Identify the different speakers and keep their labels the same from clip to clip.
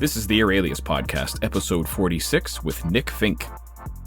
Speaker 1: This is the Aurelius Podcast, episode 46 with Nick Finck.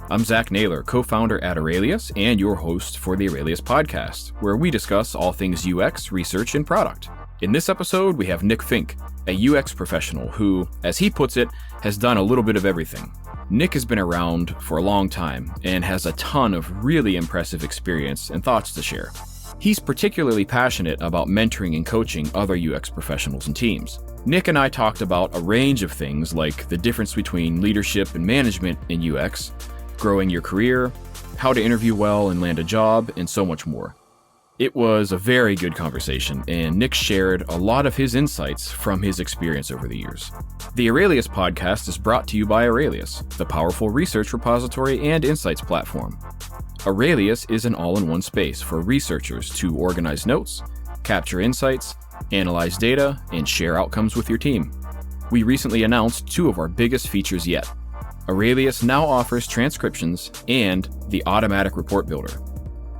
Speaker 1: I'm Zach Naylor, co-founder at Aurelius and your host for the Aurelius Podcast, where we discuss all things UX, research, and product. In this episode, we have Nick Finck, a UX professional who, as he puts it, has done a little bit of everything. Nick has been around for a long time and has a ton of really impressive experience and thoughts to share. He's particularly passionate about mentoring and coaching other UX professionals and teams. Nick and I talked about a range of things like the difference between leadership and management in UX, growing your career, how to interview well and land a job, and so much more. It was a very good conversation, and Nick shared a lot of his insights from his experience over the years. The Aurelius Podcast is brought to you by Aurelius, the powerful research repository and insights platform. Aurelius is an all-in-one space for researchers to organize notes, capture insights, analyze data, and share outcomes with your team. We recently announced two of our biggest features yet. Aurelius now offers transcriptions and the automatic report builder.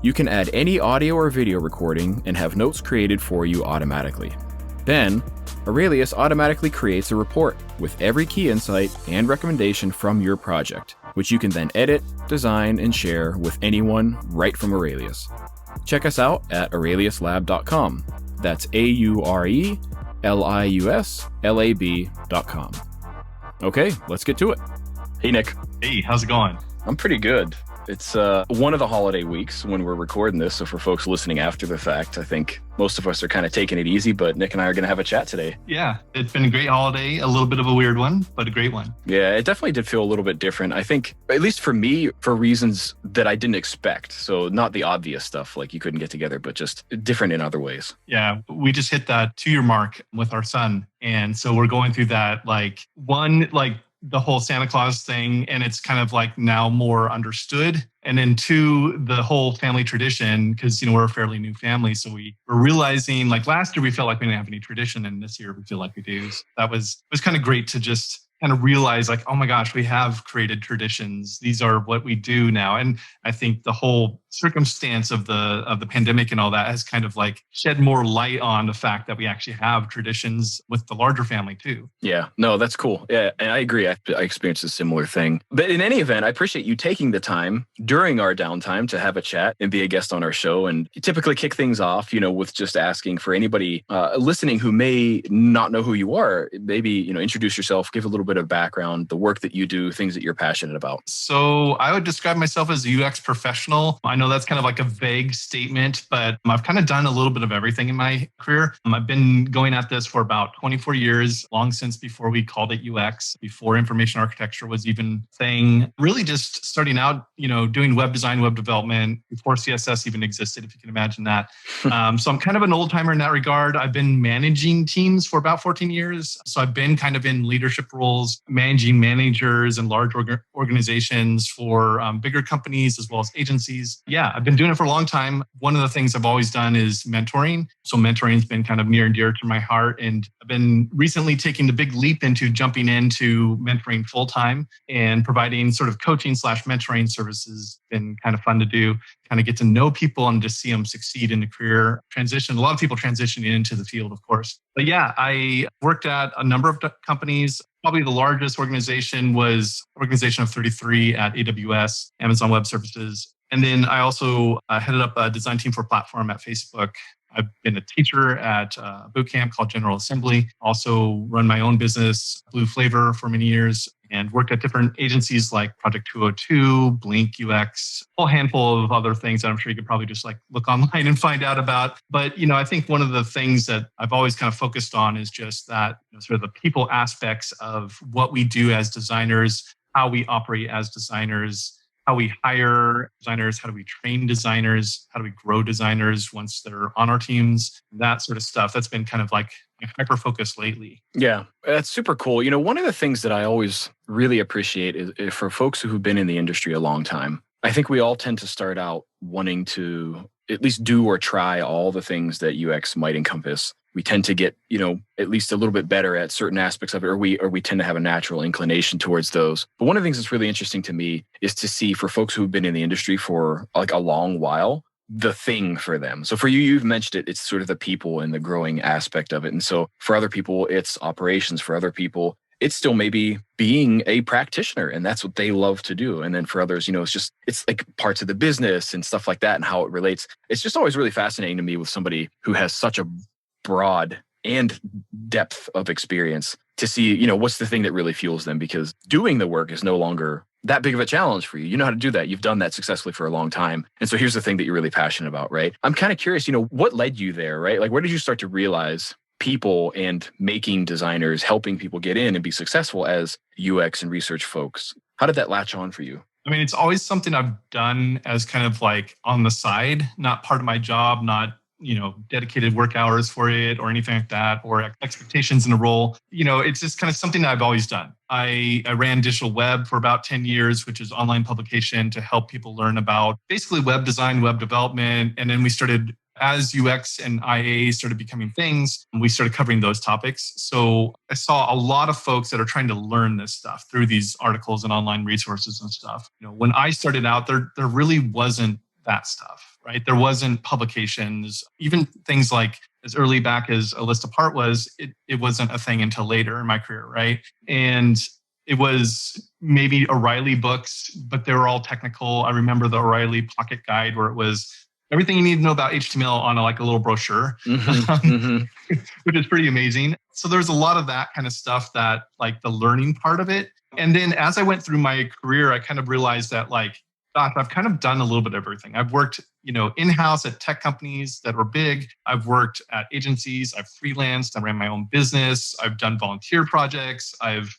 Speaker 1: You can add any audio or video recording and have notes created for you automatically. Then, Aurelius automatically creates a report with every key insight and recommendation from your project, which you can then edit, design, and share with anyone right from Aurelius. Check us out at aureliuslab.com. That's AURELIUSLAB.com. Okay, let's get to it. Hey, Nick.
Speaker 2: Hey, how's it going?
Speaker 1: I'm pretty good. It's one of the holiday weeks when we're recording this, so for folks listening after the fact, I think most of us are kind of taking it easy, but Nick and I are going to have a chat today.
Speaker 2: Yeah, it's been a great holiday, a little bit of a weird one, but a great one.
Speaker 1: Yeah, it definitely did feel a little bit different. I think, at least for me, for reasons that I didn't expect. So not the obvious stuff, like you couldn't get together, but just different in other ways.
Speaker 2: Yeah, we just hit that 2-year mark with our son. And so we're going through that, the whole Santa Claus thing, and it's kind of like now more understood. And then 2, the whole family tradition, because, we're a fairly new family. So we're realizing, like last year, we felt like we didn't have any tradition. And this year we feel like we do. So it was kind of great to just kind of realize like, oh my gosh, we have created traditions. These are what we do now. And I think the whole circumstance of the pandemic and all that has kind of like shed more light on the fact that we actually have traditions with the larger family too.
Speaker 1: Yeah, no, that's cool. Yeah, and I agree. I experienced a similar thing. But in any event, I appreciate you taking the time during our downtime to have a chat and be a guest on our show. And you typically kick things off, with just asking for anybody listening who may not know who you are, maybe, introduce yourself, give a little bit of background, the work that you do, things that you're passionate about.
Speaker 2: So I would describe myself as a UX professional. I know that's kind of like a vague statement, but I've kind of done a little bit of everything in my career. I've been going at this for about 24 years, long since before we called it UX, before information architecture was even a thing. Really just starting out, doing web design, web development before CSS even existed, if you can imagine that. So I'm kind of an old timer in that regard. I've been managing teams for about 14 years. So I've been kind of in leadership roles, managing managers and large organizations for bigger companies as well as agencies. Yeah, I've been doing it for a long time. One of the things I've always done is mentoring. So mentoring's been kind of near and dear to my heart. And I've been recently taking the big leap into jumping into mentoring full time and providing sort of coaching / mentoring services. Been kind of fun to do, kind of get to know people and to see them succeed in the career transition. A lot of people transitioning into the field, of course. But yeah, I worked at a number of companies. Probably the largest organization was Organization of 33 at AWS, Amazon Web Services. And then I also headed up a design team for platform at Facebook. I've been a teacher at a boot camp called General Assembly. Also run my own business, Blue Flavor, for many years, and worked at different agencies like Project 202, Blink UX, a whole handful of other things that I'm sure you could probably just like look online and find out about. But, I think one of the things that I've always kind of focused on is just that sort of the people aspects of what we do as designers, how we operate as designers, how we hire designers, how do we train designers, how do we grow designers once they're on our teams, that sort of stuff. That's been kind of like hyper-focused lately.
Speaker 1: Yeah, that's super cool. One of the things that I always really appreciate is for folks who've been in the industry a long time, I think we all tend to start out wanting to at least do or try all the things that UX might encompass. We tend to get, at least a little bit better at certain aspects of it, or we tend to have a natural inclination towards those. But one of the things that's really interesting to me is to see for folks who've been in the industry for like a long while, the thing for them. So for you, you've mentioned it, it's sort of the people and the growing aspect of it. And so for other people, it's operations. For other people, it's still maybe being a practitioner, and that's what they love to do. And then for others, it's like parts of the business and stuff like that and how it relates. It's just always really fascinating to me with somebody who has such a broad and depth of experience to see, what's the thing that really fuels them, because doing the work is no longer that big of a challenge for you. You know how to do that. You've done that successfully for a long time. And so here's the thing that you're really passionate about, right? I'm kind of curious, what led you there, right? Like, where did you start to realize people and making designers, helping people get in and be successful as UX and research folks? How did that latch on for you?
Speaker 2: I mean, it's always something I've done as kind of like on the side, not part of my job, not dedicated work hours for it or anything like that, or expectations in a role. It's just kind of something that I've always done. I ran digital web for about 10 years, which is online publication to help people learn about basically web design, web development. And then we started, as UX and IA started becoming things, we started covering those topics. So I saw a lot of folks that are trying to learn this stuff through these articles and online resources and stuff. When I started out, there really wasn't that stuff, right? There wasn't publications, even things like as early back as A List Apart was, it wasn't a thing until later in my career, right? And it was maybe O'Reilly books, but they were all technical. I remember the O'Reilly Pocket Guide where it was everything you need to know about HTML on a little brochure, which is pretty amazing. So there's a lot of that kind of stuff that like the learning part of it. And then as I went through my career, I kind of realized that gosh, I've kind of done a little bit of everything. I've worked, in-house at tech companies that were big. I've worked at agencies. I've freelanced. I ran my own business. I've done volunteer projects. I've,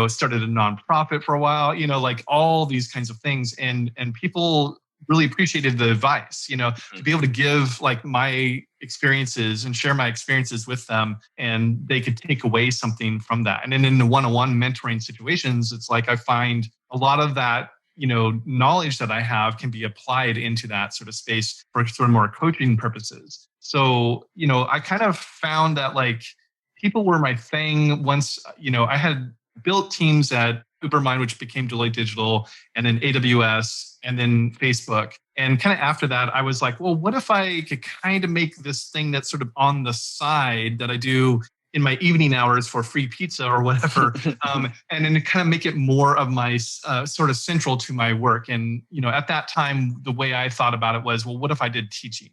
Speaker 2: started a nonprofit for a while, like all these kinds of things. And people really appreciated the advice, to be able to give like my experiences and share my experiences with them, and they could take away something from that. And then in the one-on-one mentoring situations, it's like I find a lot of that knowledge that I have can be applied into that sort of space for sort of more coaching purposes. So, I kind of found that people were my thing once, I had built teams at Ubermind, which became Deloitte Digital, and then AWS, and then Facebook. And kind of after that, I was like, well, what if I could kind of make this thing that's sort of on the side that I do in my evening hours for free pizza or whatever, and then to kind of make it more of my sort of central to my work. And, at that time, the way I thought about it was, well, what if I did teaching?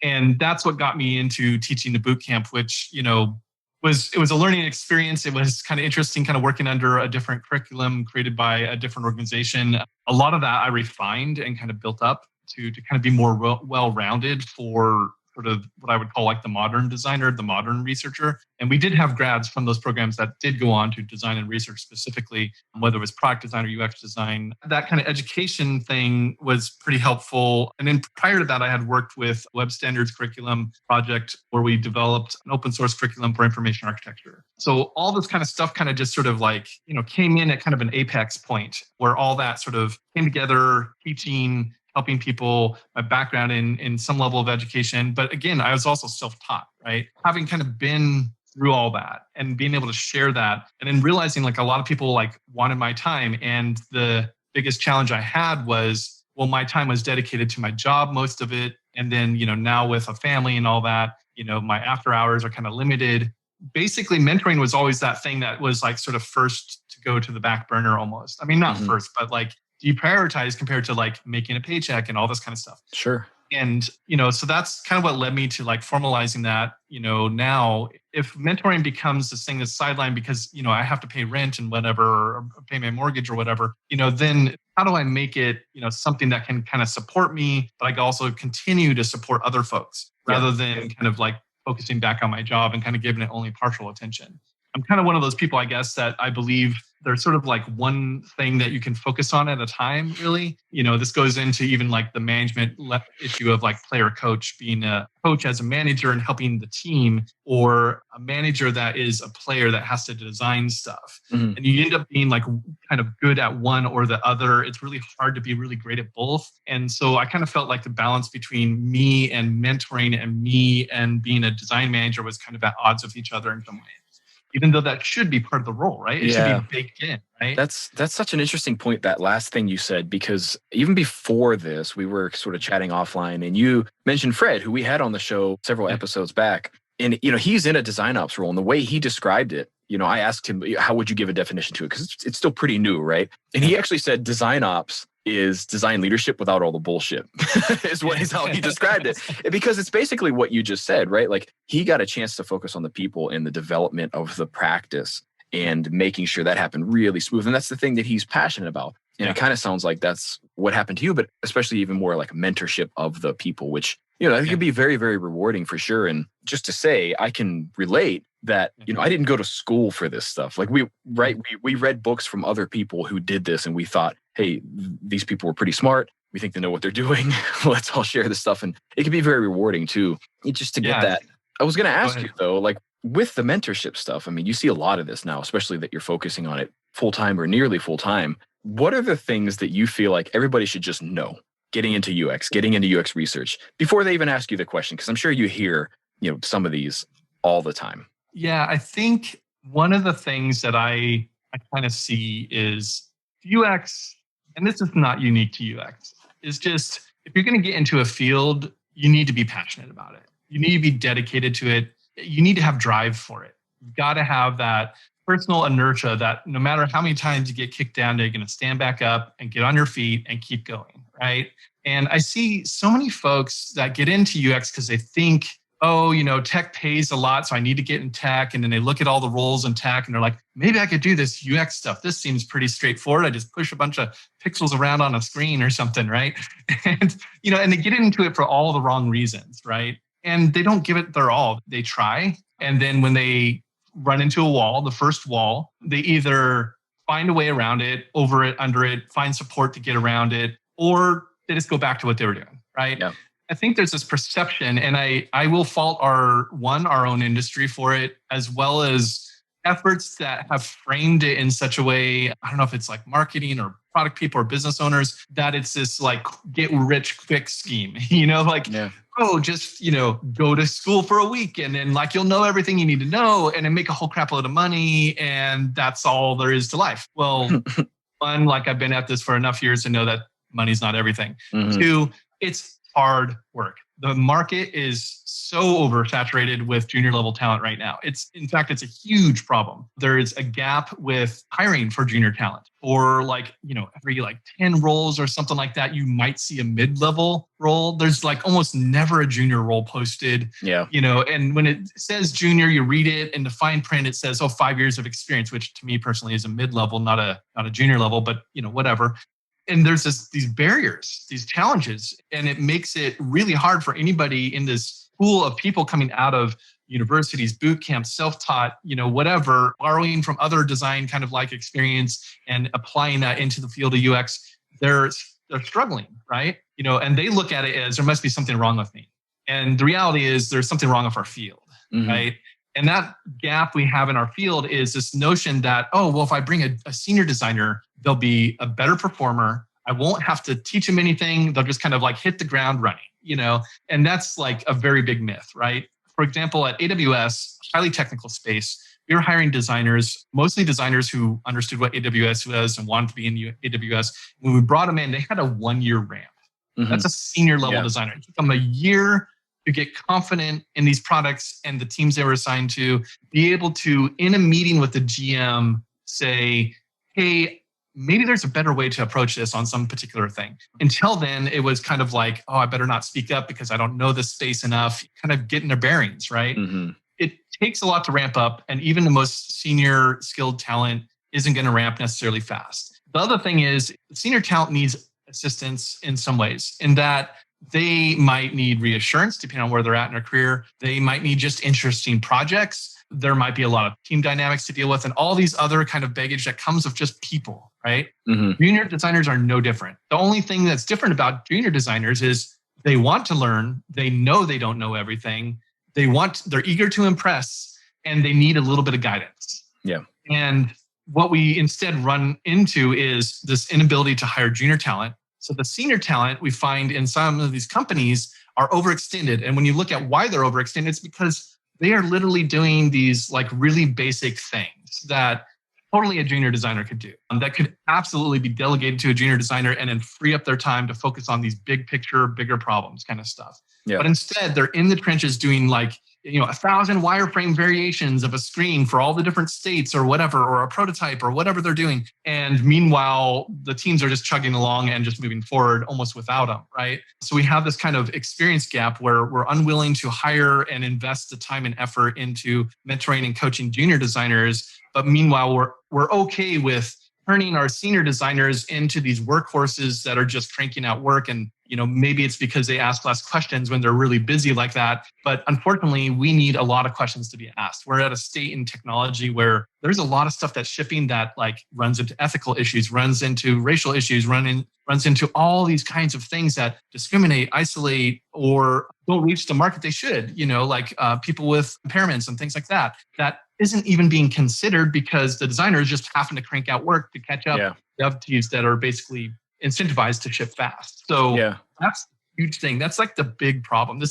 Speaker 2: And that's what got me into teaching the boot camp, which, it was a learning experience. It was kind of interesting, kind of working under a different curriculum created by a different organization. A lot of that I refined and kind of built up to kind of be more well-rounded for sort of what I would call the modern designer, the modern researcher. And we did have grads from those programs that did go on to design and research specifically, whether it was product design or UX design. That kind of education thing was pretty helpful. And then prior to that, I had worked with Web Standards Curriculum Project, where we developed an open source curriculum for information architecture. So all this kind of stuff kind of just sort of came in at kind of an apex point where all that sort of came together, teaching, helping people, my background in some level of education. But again, I was also self-taught, right? Having kind of been through all that and being able to share that, and then realizing a lot of people wanted my time. And the biggest challenge I had was, well, my time was dedicated to my job, most of it. And then, now with a family and all that, my after hours are kind of limited. Basically, mentoring was always that thing that was sort of first to go to the back burner almost. I mean, not first, but deprioritize compared to making a paycheck and all this kind of stuff.
Speaker 1: Sure.
Speaker 2: And, so that's kind of what led me to formalizing that, now if mentoring becomes this thing that's sidelined because, I have to pay rent and whatever, or pay my mortgage or whatever, then how do I make it, something that can kind of support me, but I can also continue to support other folks rather than kind of focusing back on my job and kind of giving it only partial attention. I'm kind of one of those people, I guess, that I believe there's sort of one thing that you can focus on at a time, really. This goes into even the management issue of player coach, being a coach as a manager and helping the team, or a manager that is a player that has to design stuff. Mm-hmm. And you end up being kind of good at one or the other. It's really hard to be really great at both. And so I kind of felt the balance between me and mentoring and me and being a design manager was kind of at odds with each other in some ways. Even though that should be part of the role, right? It should be baked in, right?
Speaker 1: That's such an interesting point, that last thing you said, because even before this, we were sort of chatting offline and you mentioned Fred, who we had on the show several episodes back. And, he's in a design ops role, and the way he described it, I asked him, how would you give a definition to it? Because it's still pretty new, right? And he actually said design ops is design leadership without all the bullshit, is how he described it. Because it's basically what you just said, right? Like, he got a chance to focus on the people and the development of the practice and making sure that happened really smooth. And that's the thing that he's passionate about. And it kind of sounds like that's what happened to you, but especially even more like mentorship of the people, which, it could be very, very rewarding for sure. And just to say, I can relate that, I didn't go to school for this stuff. Like we read books from other people who did this, and we thought, hey, these people were pretty smart. We think they know what they're doing. Let's all share this stuff. And it can be very rewarding too. Just to get that. I was going to ask you though, like with the mentorship stuff, I mean, you see a lot of this now, especially that you're focusing on it full-time or nearly full-time. What are the things that you feel like everybody should just know getting into UX, getting into UX research before they even ask you the question? Because I'm sure you hear, some of these all the time.
Speaker 2: Yeah, I think one of the things that I kind of see is UX, and this is not unique to UX, is just if you're going to get into a field, you need to be passionate about it. You need to be dedicated to it. You need to have drive for it. You've got to have that personal inertia that no matter how many times you get kicked down, you're going to stand back up and get on your feet and keep going, right? And I see so many folks that get into UX because they think, tech pays a lot, so I need to get in tech. And then they look at all the roles in tech and they're like, maybe I could do this UX stuff. This seems pretty straightforward. I just push a bunch of pixels around on a screen or something, right? And, and they get into it for all the wrong reasons, right? And they don't give it their all. They try. And then when they run into a wall, the first wall, they either find a way around it, over it, under it, find support to get around it, or they just go back to what they were doing, right? Yeah. I think there's this perception, and I will fault our own industry for it, as well as efforts that have framed it in such a way, I don't know if it's like marketing or product people or business owners, that it's this like get rich quick scheme, just, go to school for a week and then like you'll know everything you need to know and then make a whole crap load of money and that's all there is to life. Well, one, like I've been at this for enough years to know that money's not everything. Mm-hmm. Two, it's hard work. The market is so oversaturated with junior level talent right now. It's a huge problem. There is a gap with hiring for junior talent, or every 10 roles or something like that, you might see a mid-level role. There's almost never a junior role posted. Yeah. And when it says junior, you read it and the fine print, it says, 5 years of experience, which to me personally is a mid-level, not a junior level, but whatever. And there's these barriers, these challenges, and it makes it really hard for anybody in this pool of people coming out of universities, boot camps, self-taught, whatever, borrowing from other design kind of experience and applying that into the field of UX. They're struggling, right? And they look at it as there must be something wrong with me. And the reality is there's something wrong with our field, mm-hmm. right? And that gap we have in our field is this notion that, if I bring a senior designer, they'll be a better performer. I won't have to teach them anything. They'll just kind of hit the ground running, and that's a very big myth, right? For example, at AWS, highly technical space, we were hiring designers, mostly designers who understood what AWS was and wanted to be in AWS. When we brought them in, they had a 1-year ramp. Mm-hmm. That's a senior level designer. It took them a year to get confident in these products and the teams they were assigned to, be able to, in a meeting with the GM, say, hey, maybe there's a better way to approach this on some particular thing. Until then, it was kind of I better not speak up because I don't know this space enough, kind of getting their bearings, right? Mm-hmm. It takes a lot to ramp up, and even the most senior skilled talent isn't going to ramp necessarily fast. The other thing is senior talent needs assistance in some ways, in that they might need reassurance depending on where they're at in their career. They might need just interesting projects. There might be a lot of team dynamics to deal with and all these other kind of baggage that comes with just people, right? Mm-hmm. Junior designers are no different. The only thing that's different about junior designers is they want to learn. They know they don't know everything. They're eager to impress, and they need a little bit of guidance. Yeah. And what we instead run into is this inability to hire junior talent. So the senior talent we find in some of these companies are overextended. And when you look at why they're overextended, it's because they are literally doing these really basic things that totally a junior designer could do. That could absolutely be delegated to a junior designer and then free up their time to focus on these big picture, bigger problems kind of stuff.
Speaker 1: Yeah.
Speaker 2: But instead, they're in the trenches doing 1,000 wireframe variations of a screen for all the different states or whatever, or a prototype or whatever they're doing. And meanwhile, the teams are just chugging along and just moving forward almost without them, right? So we have this kind of experience gap where we're unwilling to hire and invest the time and effort into mentoring and coaching junior designers. But meanwhile, we're okay with turning our senior designers into these workhorses that are just cranking out work. And maybe it's because they ask less questions when they're really busy like that. But unfortunately, we need a lot of questions to be asked. We're at a state in technology where there's a lot of stuff that's shipping that runs into ethical issues, runs into racial issues, runs into all these kinds of things that discriminate, isolate, or don't reach the market they should, people with impairments and things like that. That isn't even being considered because the designers just happen to crank out work to catch up dev teams that are basically incentivized to ship fast. So that's a huge thing. That's the big problem.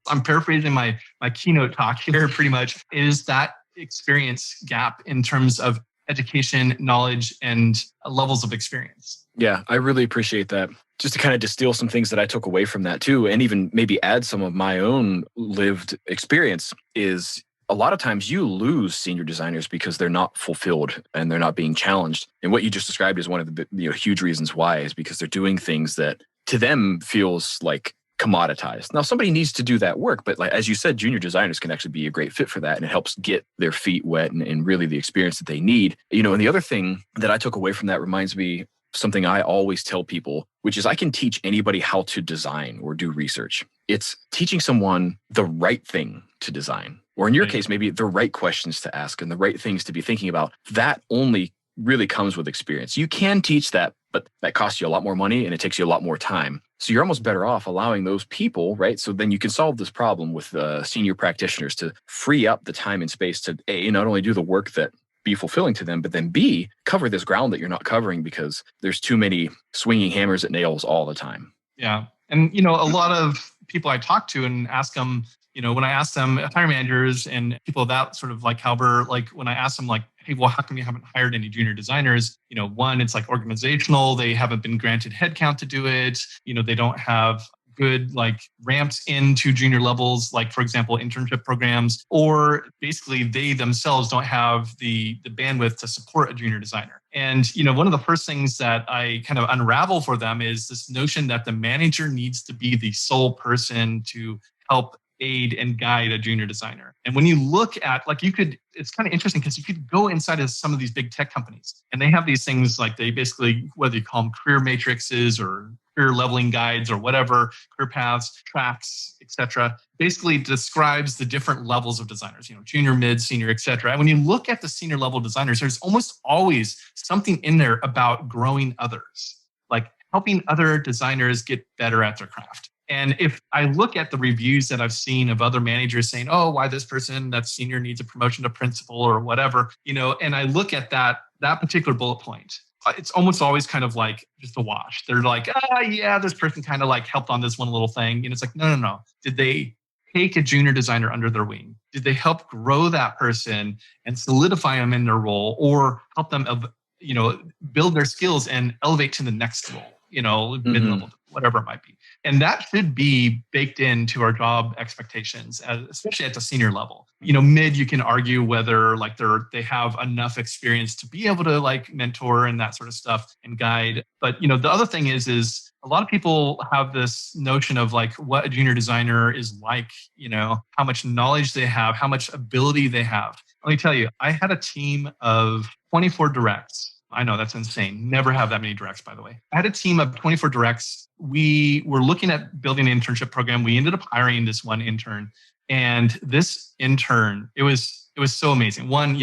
Speaker 2: I'm paraphrasing my keynote talk here pretty much, is that experience gap in terms of education, knowledge, and levels of experience.
Speaker 1: Yeah, I really appreciate that. Just to kind of distill some things that I took away from that too, and even maybe add some of my own lived experience, is a lot of times you lose senior designers because they're not fulfilled and they're not being challenged. And what you just described is one of the huge reasons why, is because they're doing things that to them feels like commoditized. Now, somebody needs to do that work, but as you said, junior designers can actually be a great fit for that, and it helps get their feet wet and really the experience that they need. And the other thing that I took away from that reminds me something I always tell people, which is I can teach anybody how to design or do research. It's teaching someone the right thing to design. Or in your case, maybe the right questions to ask and the right things to be thinking about. That only really comes with experience. You can teach that, but that costs you a lot more money and it takes you a lot more time. So you're almost better off allowing those people, right? So then you can solve this problem with senior practitioners to free up the time and space to A, not only do the work that be fulfilling to them, but then B, cover this ground that you're not covering because there's too many swinging hammers at nails all the time.
Speaker 2: Yeah. And, a lot of people I talk to and ask them, when I ask them, hiring managers and people of that sort of caliber, when I ask them hey, well, how come you haven't hired any junior designers? One, it's organizational. They haven't been granted headcount to do it. They don't have good ramps into junior levels, for example, internship programs, or basically they themselves don't have the bandwidth to support a junior designer. And, one of the first things that I kind of unravel for them is this notion that the manager needs to be the sole person to help aid and guide a junior designer. And when you look at, it's kind of interesting because you could go inside of some of these big tech companies and they have these things they basically, whether you call them career matrices or career leveling guides or whatever, career paths, tracks, etc., basically describes the different levels of designers, junior, mid, senior, etc. And when you look at the senior level designers, there's almost always something in there about growing others, helping other designers get better at their craft. And if I look at the reviews that I've seen of other managers saying, oh, why this person that's senior needs a promotion to principal or whatever, and I look at that particular bullet point, it's almost always kind of just a wash. They're this person kind of helped on this one little thing. And it's no. Did they take a junior designer under their wing? Did they help grow that person and solidify them in their role, or help them, build their skills and elevate to the next role, mid-level, whatever it might be? And that should be baked into our job expectations, especially at the senior level. Mid, you can argue whether they have enough experience to be able to mentor and that sort of stuff and guide. But the other thing is a lot of people have this notion of what a junior designer is how much knowledge they have, how much ability they have. Let me tell you, I had a team of 24 directs. I know that's insane. Never have that many directs, by the way. I had a team of 24 directs. We were looking at building an internship program. We ended up hiring this one intern. And this intern, it was so amazing. One,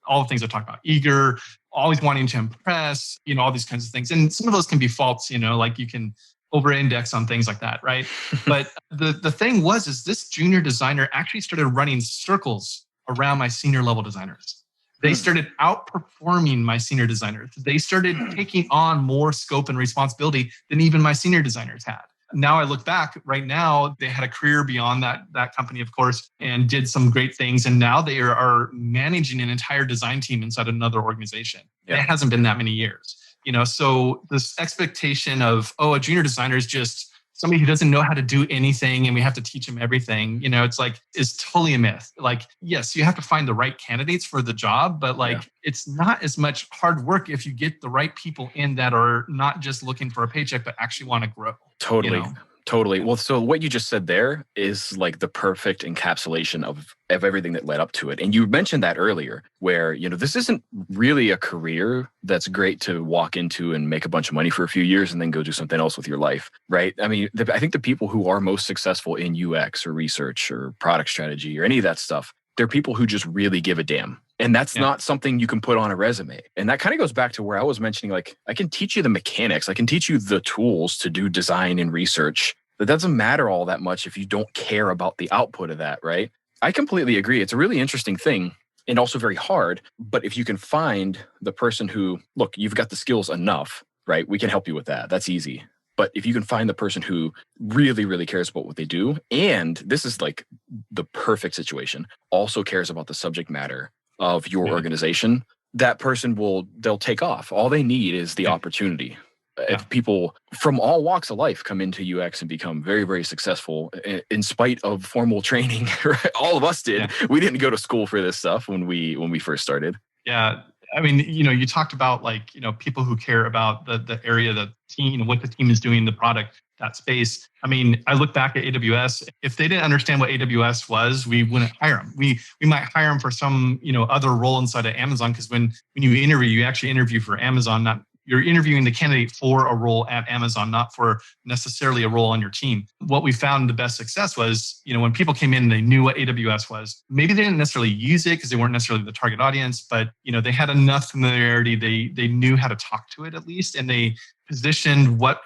Speaker 2: all the things I talked about, eager, always wanting to impress, all these kinds of things. And some of those can be faults, you can over-index on things like that, right? But the thing is this junior designer actually started running circles around my senior level designers. They started outperforming my senior designers. They started taking on more scope and responsibility than even my senior designers had. now I look back right now, they had a career beyond that company, of course, and did some great things. And now they are managing an entire design team inside another organization. Yeah. It hasn't been that many years, so this expectation of, a junior designer is just somebody who doesn't know how to do anything and we have to teach them everything, it's like, is totally a myth. Like, yes, you have to find the right candidates for the job, but it's not as much hard work if you get the right people in that are not just looking for a paycheck, but actually want to grow.
Speaker 1: Totally. Totally. Well, so what you just said there is like the perfect encapsulation of everything that led up to it. And you mentioned that earlier where, this isn't really a career that's great to walk into and make a bunch of money for a few years and then go do something else with your life, right? I mean, I think the people who are most successful in UX or research or product strategy or any of that stuff, they're people who just really give a damn. And that's not something you can put on a resume. And that kind of goes back to where I was mentioning, like, I can teach you the mechanics. I can teach you the tools to do design and research. That doesn't matter all that much if you don't care about the output of that, right? I completely agree. It's a really interesting thing and also very hard. But if you can find the person who, look, you've got the skills enough, right? We can help you with that. That's easy. But if you can find the person who really, really cares about what they do, and this is like the perfect situation, also cares about the subject matter of your organization, that person they'll take off. All they need is the opportunity. If people from all walks of life come into UX and become very, very successful in spite of formal training, right? All of us did. Yeah. We didn't go to school for this stuff when we first started.
Speaker 2: Yeah. I mean, you talked about like, people who care about the area, the team, what the team is doing, the product, that space. I mean, I look back at AWS. If they didn't understand what AWS was, we wouldn't hire them. We might hire them for some, other role inside of Amazon, because when you interview, you actually interview for Amazon, you're interviewing the candidate for a role at Amazon, not for necessarily a role on your team. What we found the best success was, when people came in and they knew what AWS was, maybe they didn't necessarily use it because they weren't necessarily the target audience, but, they had enough familiarity. They knew how to talk to it at least, and they positioned what,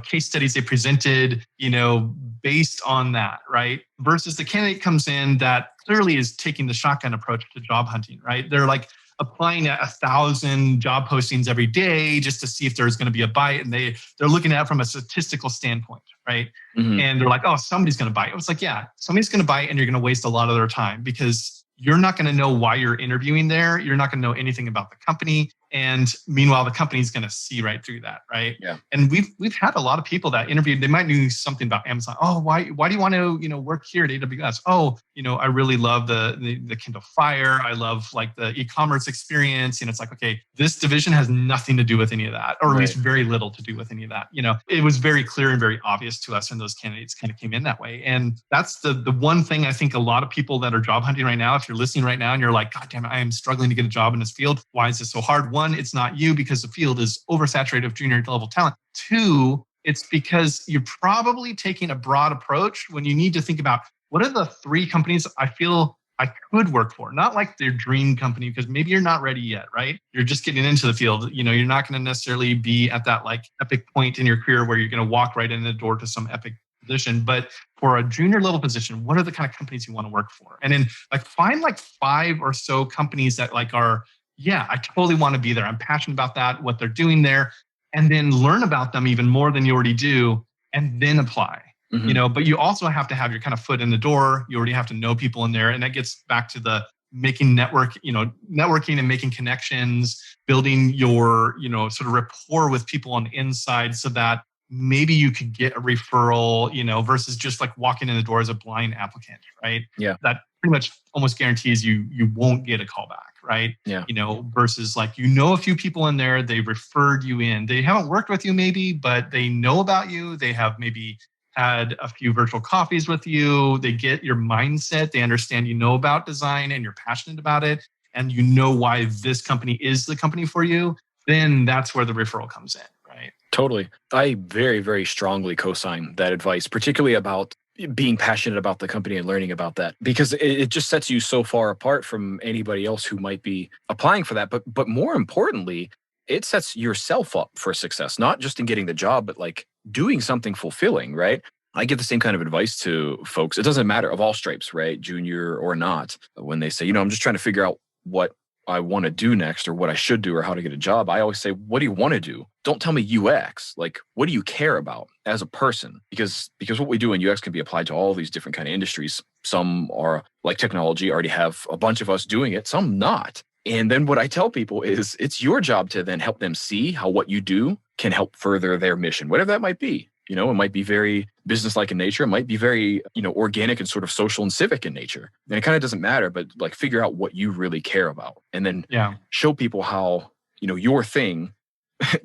Speaker 2: case studies they presented, based on that, right? Versus the candidate comes in that clearly is taking the shotgun approach to job hunting, right? They're like applying at 1,000 job postings every day just to see if there's going to be a bite. And they're looking at it from a statistical standpoint, right? Mm-hmm. And they're like, somebody's going to bite. It was like, yeah, somebody's going to bite, and you're going to waste a lot of their time because you're not going to know why you're interviewing there. You're not going to know anything about the company. And meanwhile, the company's going to see right through that, right? Yeah. And we've had a lot of people that interviewed. They might know something about Amazon. Oh, why do you want to work here at AWS? Oh, I really love the Kindle Fire. I love like the e-commerce experience. It's like, okay, this division has nothing to do with any of that, or at least very little to do with any of that. It was very clear and very obvious to us, and those candidates kind of came in that way. And that's the one thing I think a lot of people that are job hunting right now, if you're listening right now and you're like, God damn it, I am struggling to get a job in this field. Why is this so hard? One, it's not you because the field is oversaturated with junior level talent. Two, it's because you're probably taking a broad approach when you need to think about what are the 3 companies I feel I could work for, not like their dream company, because maybe you're not ready yet, right? You're just getting into the field. You're not going to necessarily be at that like epic point in your career where you're going to walk right in the door to some epic position. But for a junior level position, what are the kind of companies you want to work for? And then like find like 5 or so companies that like are, yeah, I totally want to be there. I'm passionate about that, what they're doing there, and then learn about them even more than you already do, and then apply. Mm-hmm. But you also have to have your kind of foot in the door. You already have to know people in there. And that gets back to the networking and making connections, building your, sort of rapport with people on the inside so that maybe you could get a referral, versus just like walking in the door as a blind applicant, right? Yeah. That pretty much almost guarantees you won't get a call back, right? Yeah. Versus like, a few people in there, they referred you in. They haven't worked with you maybe, but they know about you. They have maybe had a few virtual coffees with you. They get your mindset. They understand about design and you're passionate about it, and why this company is the company for you. Then that's where the referral comes in, right?
Speaker 1: Totally. I very, very strongly co-sign that advice, particularly about being passionate about the company and learning about that, because it just sets you so far apart from anybody else who might be applying for that. But more importantly, it sets yourself up for success, not just in getting the job, but like doing something fulfilling, right? I give the same kind of advice to folks. It doesn't matter, of all stripes, right? Junior or not, when they say, I'm just trying to figure out what I want to do next or what I should do or how to get a job, I always say, what do you want to do? Don't tell me UX. Like, what do you care about as a person? Because what we do in UX can be applied to all these different kind of industries. Some are like technology, already have a bunch of us doing it, some not. And then what I tell people is it's your job to then help them see how what you do can help further their mission, whatever that might be. You know, it might be very business-like in nature. It might be very, organic and sort of social and civic in nature. And it kind of doesn't matter, but like figure out what you really care about and then show people how, your thing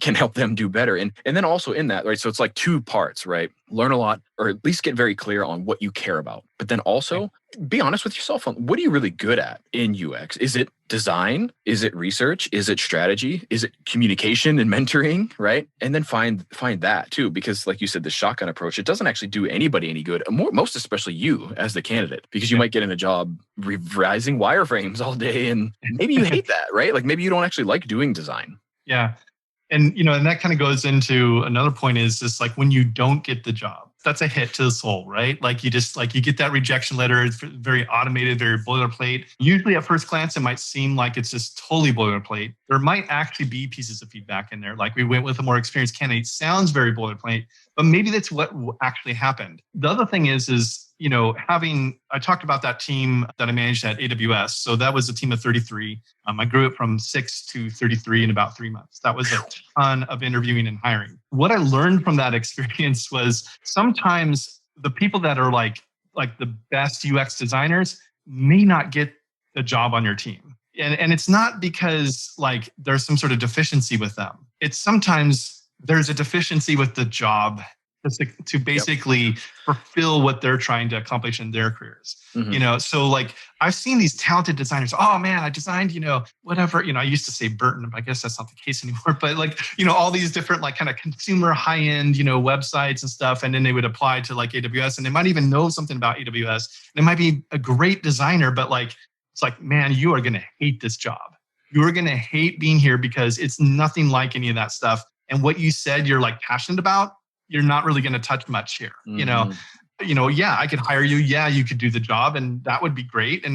Speaker 1: can help them do better. And then also in that, right? So it's like two parts, right? Learn a lot, or at least get very clear on what you care about. But then also be honest with yourself on what are you really good at in UX? Is it design? Is it research? Is it strategy? Is it communication and mentoring, right? And then find that too, because like you said, the shotgun approach, it doesn't actually do anybody any good, most especially you as the candidate, because you might get in a job revising wireframes all day and maybe you hate that, right? Like maybe you don't actually like doing design.
Speaker 2: Yeah. And, and that kind of goes into another point is just like when you don't get the job, that's a hit to the soul, right? Like you get that rejection letter. It's very automated, very boilerplate. Usually at first glance, it might seem like it's just totally boilerplate. There might actually be pieces of feedback in there. Like we went with a more experienced candidate, sounds very boilerplate, but maybe that's what actually happened. The other thing is, I talked about that team that I managed at AWS. So that was a team of 33. I grew it from 6 to 33 in about 3 months. That was a ton of interviewing and hiring. What I learned from that experience was sometimes the people that are like the best UX designers may not get the job on your team. And it's not because like there's some sort of deficiency with them. It's sometimes there's a deficiency with the job to basically fulfill what they're trying to accomplish in their careers. Mm-hmm. So like I've seen these talented designers, oh man, I designed, whatever, I used to say Burton, but I guess that's not the case anymore. But like, all these different like kind of consumer high-end, websites and stuff. And then they would apply to like AWS and they might even know something about AWS. And it might be a great designer, but like, it's like, man, you are going to hate this job. You are going to hate being here because it's nothing like any of that stuff. And what you said you're like passionate about, you're not really going to touch much here. Mm-hmm. I could hire you. Yeah, you could do the job and that would be great.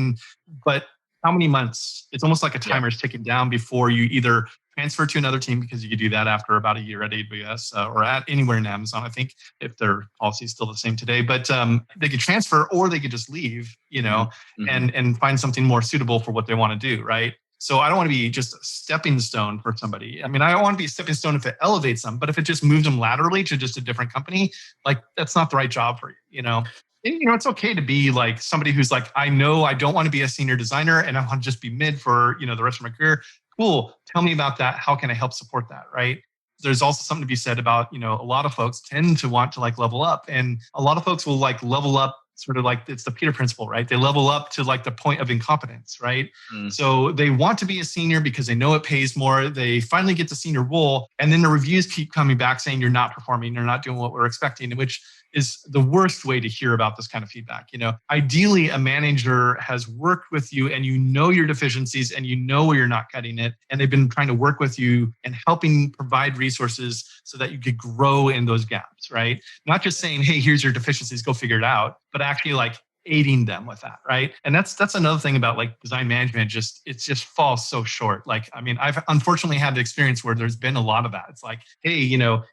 Speaker 2: But how many months? It's almost like a timer is ticking down before you either transfer to another team, because you could do that after about a year at AWS or at anywhere in Amazon, I think, if their policy is still the same today. But they could transfer or they could just leave, mm-hmm. and find something more suitable for what they want to do, right? So I don't want to be just a stepping stone for somebody. I mean, I don't want to be a stepping stone if it elevates them, but if it just moves them laterally to just a different company, like that's not the right job for you, And, it's okay to be like somebody who's like, I know I don't want to be a senior designer and I want to just be mid for, the rest of my career. Cool. Tell me about that. How can I help support that? Right. There's also something to be said about, a lot of folks tend to want to like level up, and a lot of folks will like level up sort of like it's the Peter principle, right? They level up to like the point of incompetence, right? Mm. So they want to be a senior because they know it pays more. They finally get the senior role, and then the reviews keep coming back saying you're not performing, you're not doing what we're expecting, which is the worst way to hear about this kind of feedback. Ideally, a manager has worked with you and your deficiencies and where you're not cutting it. And they've been trying to work with you and helping provide resources so that you could grow in those gaps, right? Not just saying, hey, here's your deficiencies, go figure it out, but actually like aiding them with that, right? And that's another thing about like design management, it just falls so short. Like, I mean, I've unfortunately had the experience where there's been a lot of that. It's like, hey,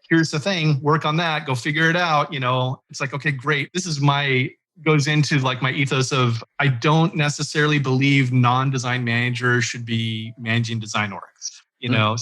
Speaker 2: here's the thing, work on that, go figure it out. It's like, okay, great. This is goes into like my ethos of, I don't necessarily believe non-design managers should be managing design orgs.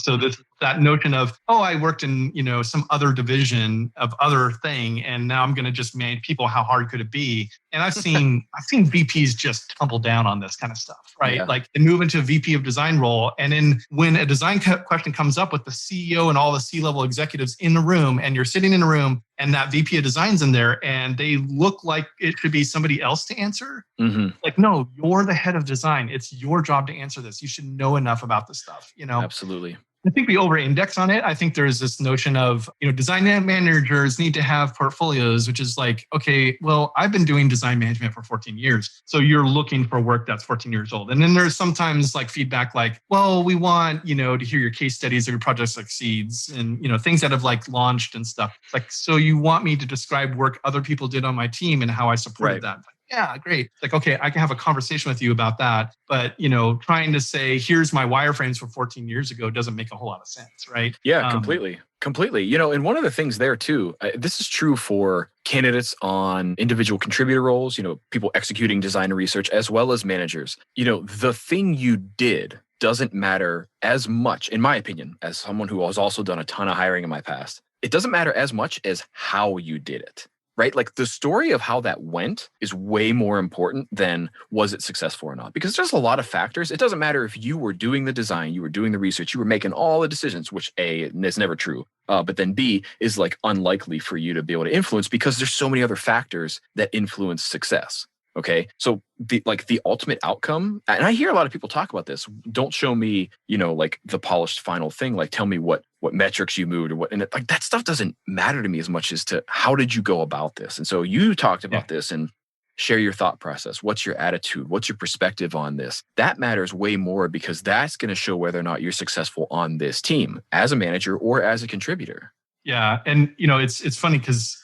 Speaker 2: So that notion of, I worked in, some other division of other thing, and now I'm going to just manage people. How hard could it be? And I've seen VPs just tumble down on this kind of stuff, right? Yeah. Like they move into a VP of design role. And then when a design question comes up with the CEO and all the C-level executives in the room, and you're sitting in a room and that VP of design's in there and they look like it should be somebody else to answer. Mm-hmm. Like, no, you're the head of design. It's your job to answer this. You should know enough about this stuff,
Speaker 1: Absolutely.
Speaker 2: I think we over-index on it. I think there's this notion of, design managers need to have portfolios, which is like, okay, well, I've been doing design management for 14 years. So you're looking for work that's 14 years old. And then there's sometimes like feedback like, well, we want, to hear your case studies of your project succeeds and, things that have like launched and stuff. Like, so you want me to describe work other people did on my team and how I supported that. Yeah, great. It's like, okay, I can have a conversation with you about that. But, trying to say, here's my wireframes from 14 years ago doesn't make a whole lot of sense, right?
Speaker 1: Yeah, completely. Completely. And one of the things there too, this is true for candidates on individual contributor roles, people executing design and research, as well as managers. The thing you did doesn't matter as much, in my opinion, as someone who has also done a ton of hiring in my past. It doesn't matter as much as how you did it. Right? Like the story of how that went is way more important than was it successful or not, because there's a lot of factors. It doesn't matter if you were doing the design, you were doing the research, you were making all the decisions, which A, is never true. But then B is like unlikely for you to be able to influence because there's so many other factors that influence success. Okay. So the ultimate outcome, and I hear a lot of people talk about this. Don't show me, like the polished final thing. Like tell me what metrics you moved or what, and like that stuff doesn't matter to me as much as to how did you go about this. And so you talked about this and share your thought process. What's your attitude? What's your perspective on this? That matters way more because that's going to show whether or not you're successful on this team as a manager or as a contributor.
Speaker 2: Yeah. And, it's funny because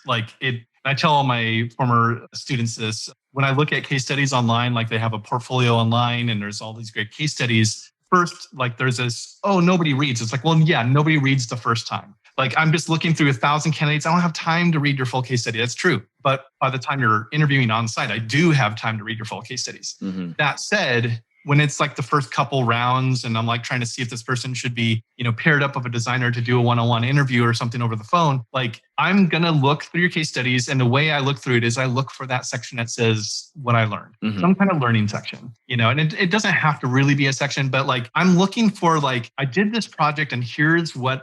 Speaker 2: I tell all my former students this, when I look at case studies online, like they have a portfolio online and there's all these great case studies. First, there's this, nobody reads. It's like, well, yeah, nobody reads the first time. Like I'm just looking through 1,000 candidates. I don't have time to read your full case study. That's true. But by the time you're interviewing on site, I do have time to read your full case studies. Mm-hmm. That said, when it's like the first couple rounds and I'm like trying to see if this person should be, paired up with a designer to do a one-on-one interview or something over the phone, like I'm going to look through your case studies. And the way I look through it is I look for that section that says what I learned, some kind of learning section, and it doesn't have to really be a section, but like I'm looking for I did this project and here's how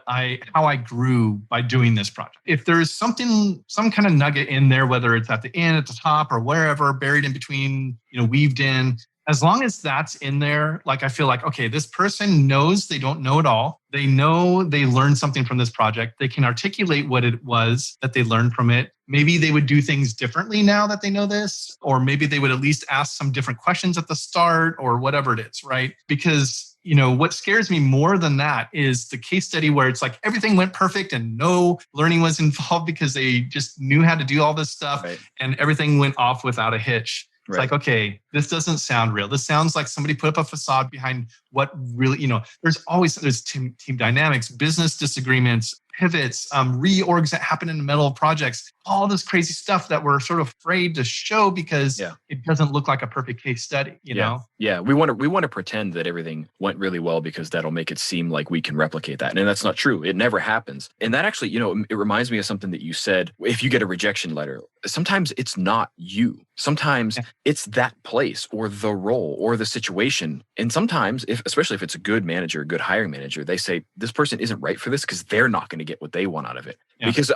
Speaker 2: I grew by doing this project. If there's some kind of nugget in there, whether it's at the end, at the top or wherever buried in between, weaved in, as long as that's in there, I feel like, okay, this person knows they don't know it all. They know they learned something from this project. They can articulate what it was that they learned from it. Maybe they would do things differently now that they know this, or maybe they would at least ask some different questions at the start or whatever it is, right? Because, what scares me more than that is the case study where it's like everything went perfect and no learning was involved because they just knew how to do all this stuff and everything went off without a hitch. It's like, okay, this doesn't sound real. This sounds like somebody put up a facade behind what really, there's team dynamics, business disagreements, pivots, reorgs that happen in the middle of projects, all this crazy stuff that we're sort of afraid to show because it doesn't look like a perfect case study, you know?
Speaker 1: Yeah, we want to pretend that everything went really well because that'll make it seem like we can replicate that. And that's not true. It never happens. And that actually, it reminds me of something that you said. If you get a rejection letter, sometimes it's not you. Sometimes it's that place or the role or the situation. And sometimes, especially if it's a good manager, a good hiring manager, they say this person isn't right for this because they're not going to get what they want out of it. Yeah. Because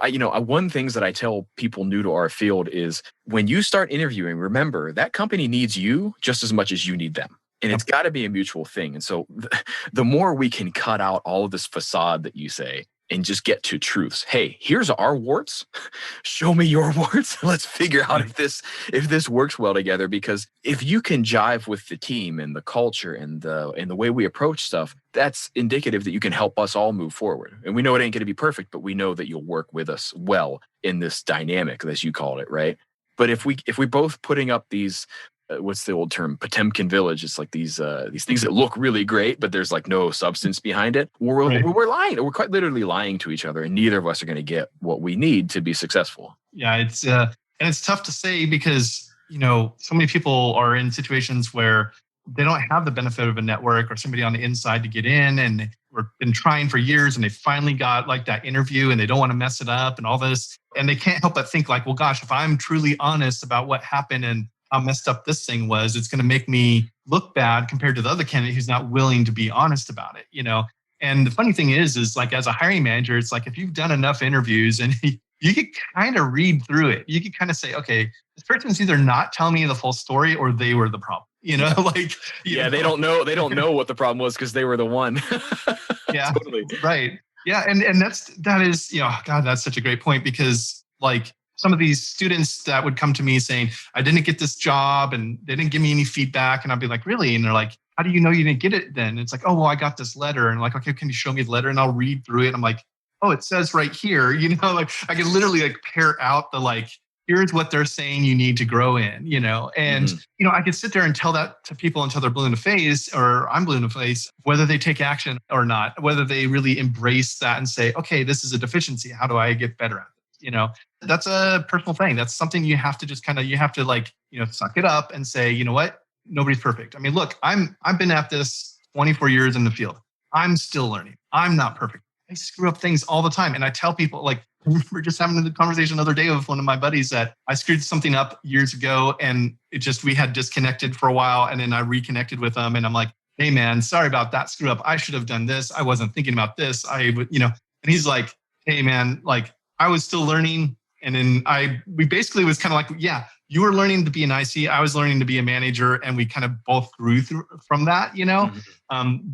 Speaker 1: one things that I tell people new to our field is when you start interviewing, remember that company needs you just as much as you need them. And it's got to be a mutual thing. And so the more we can cut out all of this facade that you say and just get to truths. Hey, here's our warts. Show me your warts. Let's figure out if this works well together. Because if you can jive with the team and the culture and the way we approach stuff, that's indicative that you can help us all move forward. And we know it ain't going to be perfect, but we know that you'll work with us well in this dynamic, as you called it, right? But if we both putting up these what's the old term? Potemkin village. It's like these things that look really great, but there's like no substance behind it. We're lying. We're quite literally lying to each other, and neither of us are going to get what we need to be successful.
Speaker 2: Yeah, it's tough to say because so many people are in situations where they don't have the benefit of a network or somebody on the inside to get in, and we've been trying for years, and they finally got like that interview, and they don't want to mess it up and all this, and they can't help but think like, well, gosh, if I'm truly honest about what happened and how messed up this thing was, it's going to make me look bad compared to the other candidate who's not willing to be honest about it, And the funny thing is like as a hiring manager, it's like if you've done enough interviews and you can kind of read through it, you can kind of say, okay, this person's either not telling me the full story or they were the problem, they
Speaker 1: don't know what the problem was because they were the one.
Speaker 2: Yeah,
Speaker 1: totally.
Speaker 2: Right. Yeah. And that is, God, that's such a great point because like, some of these students that would come to me saying, I didn't get this job and they didn't give me any feedback. And I'd be like, really? And they're like, how do you know you didn't get it then? And it's like, oh, well, I got this letter. And I'm like, okay, can you show me the letter? And I'll read through it. And I'm like, oh, it says right here, like I can literally like pair out the here's what they're saying you need to grow in, and, I could sit there and tell that to people until they're blue in the face or I'm blue in the face, whether they take action or not, whether they really embrace that and say, okay, this is a deficiency. How do I get better at it? That's a personal thing. That's something you have to just suck it up and say, you know what? Nobody's perfect. I mean, look, I've been at this 24 years in the field. I'm still learning. I'm not perfect. I screw up things all the time. And I tell people, like, I remember just having a conversation the other day with one of my buddies that I screwed something up years ago and we had disconnected for a while. And then I reconnected with them and I'm like, hey man, sorry about that screw up. I should have done this. I wasn't thinking about this. And he's like, hey man, like I was still learning. And then we basically was kind of like, yeah, you were learning to be an IC. I was learning to be a manager. And we kind of both grew from that,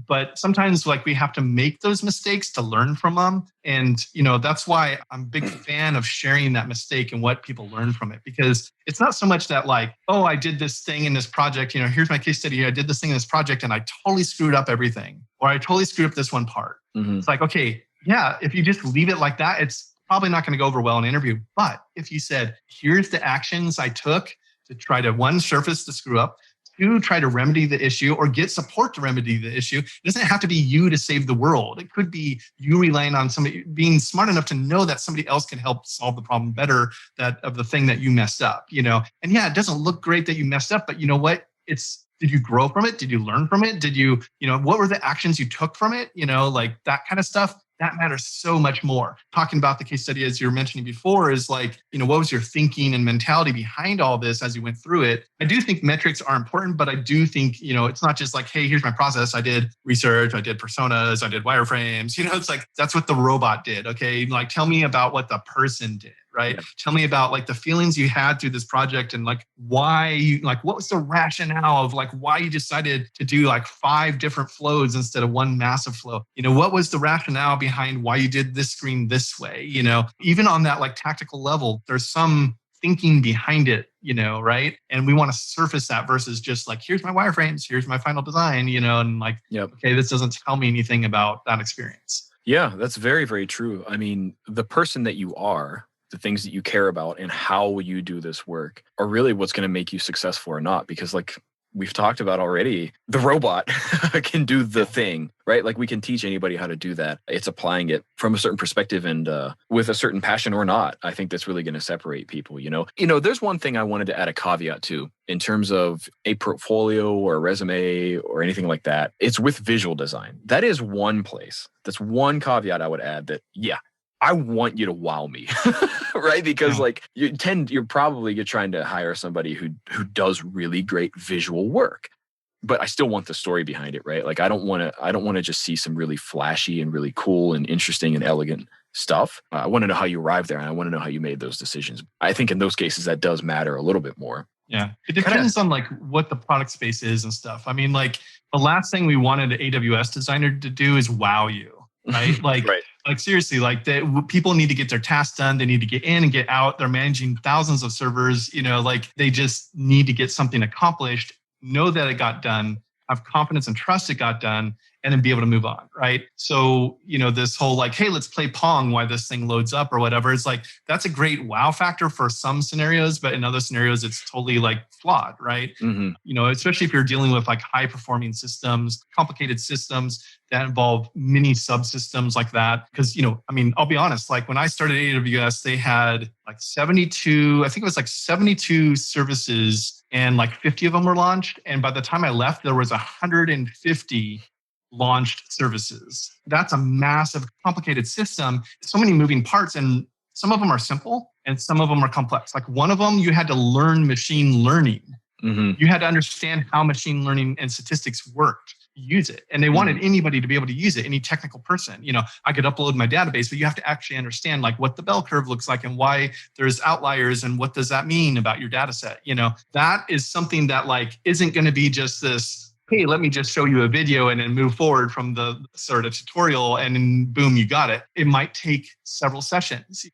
Speaker 2: But sometimes like we have to make those mistakes to learn from them. And, that's why I'm a big fan of sharing that mistake and what people learn from it. Because it's not so much that like, oh, I did this thing in this project. Here's my case study. I did this thing in this project and I totally screwed up everything. Or I totally screwed up this one part. It's like, okay, yeah, if you just leave it like that, it's probably not going to go over well in an interview. But if you said, here's the actions I took to try to, one, surface the screw up, two, try to remedy the issue or get support to remedy the issue. It doesn't have to be you to save the world. It could be you relying on somebody, being smart enough to know that somebody else can help solve the problem better of the thing that you messed up, And yeah, it doesn't look great that you messed up, but you know what? Did you grow from it? Did you learn from it? Did you, what were the actions you took from it? Like that kind of stuff. That matters so much more. Talking about the case study, as you were mentioning before, is like, what was your thinking and mentality behind all this as you went through it? I do think metrics are important, but I do think, it's not just like, hey, here's my process. I did research, I did personas, I did wireframes. It's like, that's what the robot did. Okay. Like, tell me about what the person did. Right. Yeah. Tell me about like the feelings you had through this project and like why what was the rationale of like why you decided to do like 5 different flows instead of one massive flow? What was the rationale behind why you did this screen this way? Even on that like tactical level, there's some thinking behind it, right? And we want to surface that versus just like, here's my wireframes, here's my final design, and like, okay, this doesn't tell me anything about that experience.
Speaker 1: Yeah, that's very, very true. I mean, the person that you are, the things that you care about and how you do this work are really what's going to make you successful or not. Because like we've talked about already, the robot can do the thing, right? Like we can teach anybody how to do that. It's applying it from a certain perspective and with a certain passion or not. I think that's really going to separate people, There's one thing I wanted to add a caveat to in terms of a portfolio or a resume or anything like that. It's with visual design. That is one place. That's one caveat I would add that, yeah, I want you to wow me, right? Because like you're trying to hire somebody who does really great visual work, but I still want the story behind it, right? Like I don't want to just see some really flashy and really cool and interesting and elegant stuff. I want to know how you arrived there and I want to know how you made those decisions. I think in those cases that does matter a little bit more.
Speaker 2: Yeah. It depends on like what the product space is and stuff. I mean, like the last thing we wanted an AWS designer to do is wow you. Right? Like,
Speaker 1: right.
Speaker 2: Like seriously, like people need to get their tasks done. They need to get in and get out. They're managing thousands of servers, like they just need to get something accomplished, know that it got done, have confidence and trust it got done, and then be able to move on, right? So, this whole like, hey, let's play Pong while this thing loads up or whatever. It's like, that's a great wow factor for some scenarios, but in other scenarios, it's totally like flawed, right?
Speaker 1: Mm-hmm.
Speaker 2: Especially if you're dealing with like high performing systems, complicated systems that involve many subsystems like that. Because, I'll be honest, like when I started AWS, they had like 72 services and like 50 of them were launched. And by the time I left, there was 150 launched services. That's a massive, complicated system. So many moving parts, and some of them are simple and some of them are complex. Like one of them, you had to learn machine learning.
Speaker 1: Mm-hmm.
Speaker 2: You had to understand how machine learning and statistics worked. Use it. And they wanted anybody to be able to use it, any technical person. I could upload my database, but you have to actually understand like what the bell curve looks like and why there's outliers and what does that mean about your data set. That is something that like isn't going to be just this, hey, let me just show you a video and then move forward from the sort of tutorial and then boom, you got it. It might take several sessions.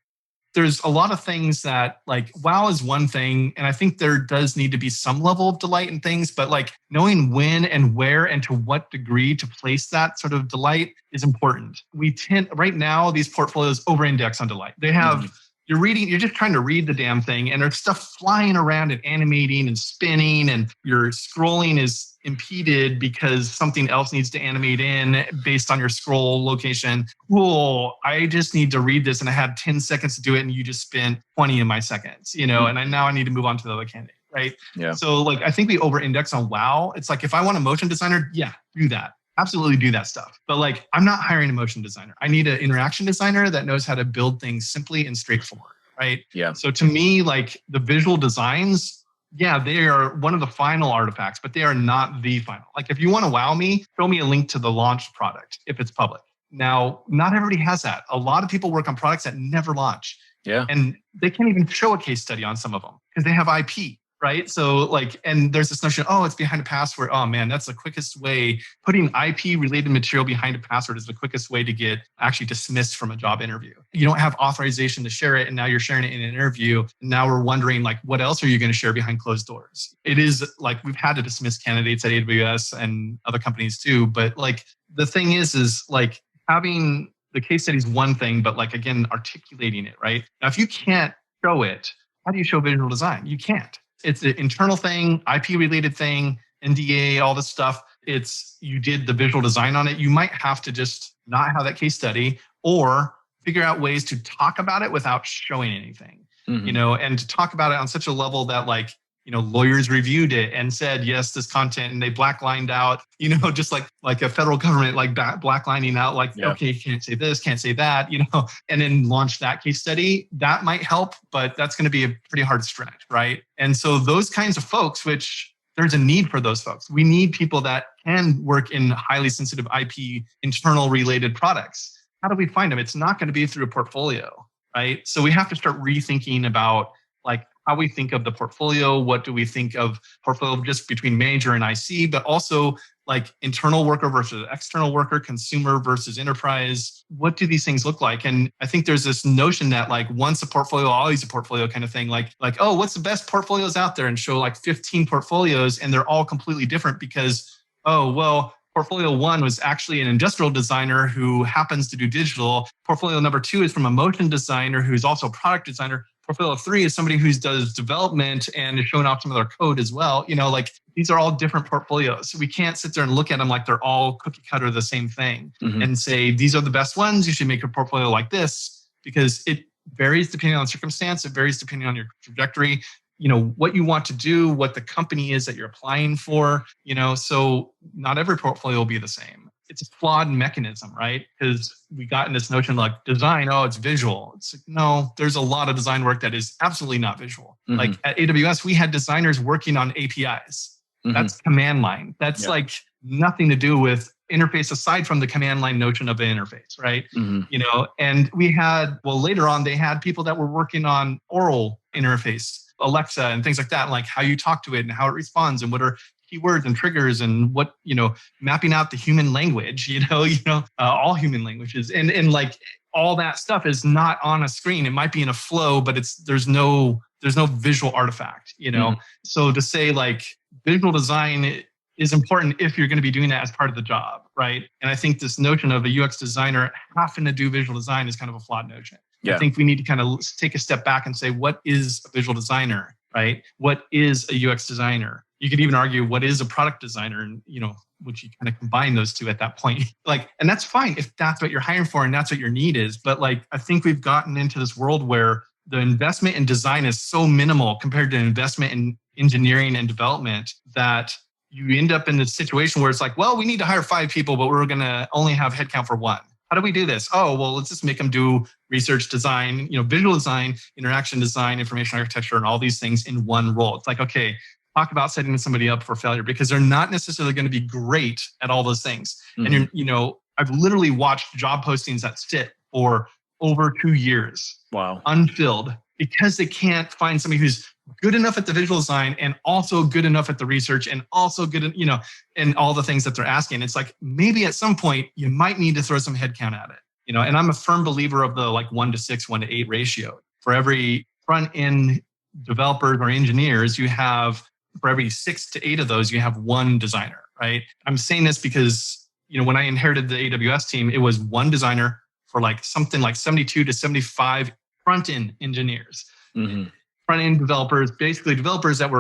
Speaker 2: There's a lot of things that like wow is one thing. And I think there does need to be some level of delight in things, but like knowing when and where and to what degree to place that sort of delight is important. We tend right now, these portfolios over-index on delight. They have you're just trying to read the damn thing, and there's stuff flying around and animating and spinning, and your scrolling is impeded because something else needs to animate in based on your scroll location. Cool. I just need to read this, and I had 10 seconds to do it, and you just spent 20 of my seconds, and now I need to move on to the other candidate, right?
Speaker 1: Yeah.
Speaker 2: So I think we over-index on wow. It's like, if I want a motion designer, yeah, do that. Absolutely do that stuff. But I'm not hiring a motion designer. I need an interaction designer that knows how to build things simply and straightforward, right?
Speaker 1: Yeah.
Speaker 2: So to me, the visual designs, yeah, they are one of the final artifacts, but they are not the final. If you want to wow me, show me a link to the launched product if it's public. Now, not everybody has that. A lot of people work on products that never launch.
Speaker 1: Yeah.
Speaker 2: And they can't even show a case study on some of them because they have IP, right? So and there's this notion, it's behind a password. Oh man, that's the quickest way. Putting IP related material behind a password is the quickest way to get actually dismissed from a job interview. You don't have authorization to share it, and now you're sharing it in an interview. Now we're wondering what else are you going to share behind closed doors? It is we've had to dismiss candidates at AWS and other companies too. But the thing is having the case study is one thing, but again, articulating it, right? Now, if you can't show it, how do you show visual design? You can't. It's an internal thing, IP-related thing, NDA, all this stuff. You did the visual design on it. You might have to just not have that case study, or figure out ways to talk about it without showing anything, and to talk about it on such a level that lawyers reviewed it and said, yes, this content, and they blacklined out, just like a federal government, blacklining out, okay, you can't say this, can't say that, and then launch that case study. That might help, but that's going to be a pretty hard stretch, right? And so those kinds of folks, which there's a need for those folks. We need people that can work in highly sensitive IP, internal related products. How do we find them? It's not going to be through a portfolio, right? So we have to start rethinking about how we think of the portfolio. What do we think of portfolio just between manager and IC, but also internal worker versus external worker, consumer versus enterprise. What do these things look like? And I think there's this notion that once a portfolio, always a portfolio kind of thing. Oh, what's the best portfolios out there? And show 15 portfolios, and they're all completely different because, portfolio 1 was actually an industrial designer who happens to do digital. Portfolio number 2 is from a motion designer who's also a product designer. Portfolio 3 is somebody who does development and is showing off some of their code as well. These are all different portfolios. So we can't sit there and look at them like they're all cookie cutter the same thing and say, these are the best ones. You should make a portfolio like this, because it varies depending on circumstance. It varies depending on your trajectory, what you want to do, what the company is that you're applying for, so not every portfolio will be the same. It's a flawed mechanism, right? Because we got in this notion design, it's visual. It's no, there's a lot of design work that is absolutely not visual. At AWS, we had designers working on APIs. That's command line. That's nothing to do with interface aside from the command line notion of an interface, right? And we had, later on, they had people that were working on oral interface, Alexa and things like that, how you talk to it and how it responds and what are keywords and triggers and what, mapping out the human language, all human languages. And all that stuff is not on a screen. It might be in a flow, but there's no visual artifact, So to say visual design is important if you're going to be doing that as part of the job, right? And I think this notion of a UX designer having to do visual design is kind of a flawed notion. Yeah. I think we need to kind of take a step back and say, what is a visual designer, right? What is a UX designer? You could even argue, what is a product designer? And, which you kind of combine those two at that point. And that's fine if that's what you're hiring for and that's what your need is. But I think we've gotten into this world where the investment in design is so minimal compared to investment in engineering and development that you end up in this situation where it's we need to hire 5 people, but we're going to only have headcount for 1. How do we do this? Let's just make them do research design, visual design, interaction design, information architecture, and all these things in one role. It's okay, talk about setting somebody up for failure, because they're not necessarily going to be great at all those things. And I've literally watched job postings that sit for over 2 years, unfilled, because they can't find somebody who's good enough at the visual design and also good enough at the research and also good at, and all the things that they're asking. It's maybe at some point you might need to throw some headcount at it, and I'm a firm believer of the 1 to 6, 1 to 8 ratio. For every front end developers or engineers, you have, for every 6 to 8 of those, you have 1 designer, right? I'm saying this because, when I inherited the AWS team, it was 1 designer for something like 72 to 75 front-end engineers,
Speaker 1: Mm-hmm.
Speaker 2: front-end developers, basically developers that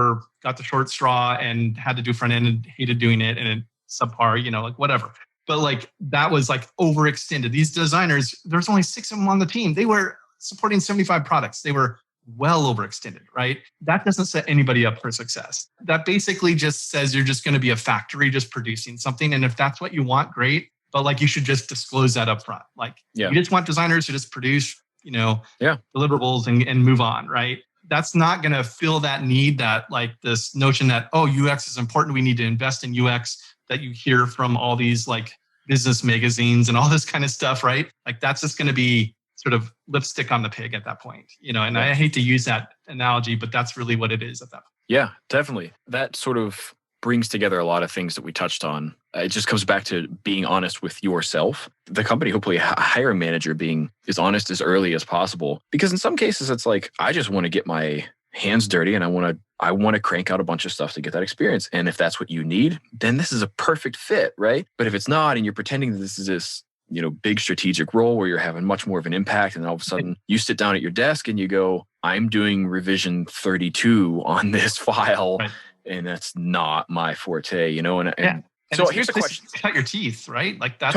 Speaker 2: got the short straw and had to do front-end and hated doing it and subpar, like whatever. But like that was like overextended. These designers, there's only 6 of them on the team. They were supporting 75 products. They were well overextended, right? That doesn't set anybody up for success. That basically just says you're just going to be a factory just producing something. And if that's what you want, great. But like you should just disclose that up front. Like you just want designers to just produce, deliverables and move on, right? That's not going to fill that need, that like this notion that, UX is important. We need to invest in UX, that you hear from all these like business magazines and all this kind of stuff, right? Like that's just going to be sort of lipstick on the pig at that point, and I hate to use that analogy, but that's really what it is at that point.
Speaker 1: Yeah, definitely. That sort of brings together a lot of things that we touched on. It just comes back to being honest with yourself. The company, hopefully a hiring manager being as honest as early as possible. Because in some cases, it's like, I just want to get my hands dirty and I want to crank out a bunch of stuff to get that experience. And if that's what you need, then this is a perfect fit, right? But if it's not, and you're pretending that this is this big strategic role where you're having much more of an impact, and then all of a sudden you sit down at your desk and you go, I'm doing revision 32 on this file, right, and that's not my forte, And so here's the question.
Speaker 2: Cut your teeth, right? Like that's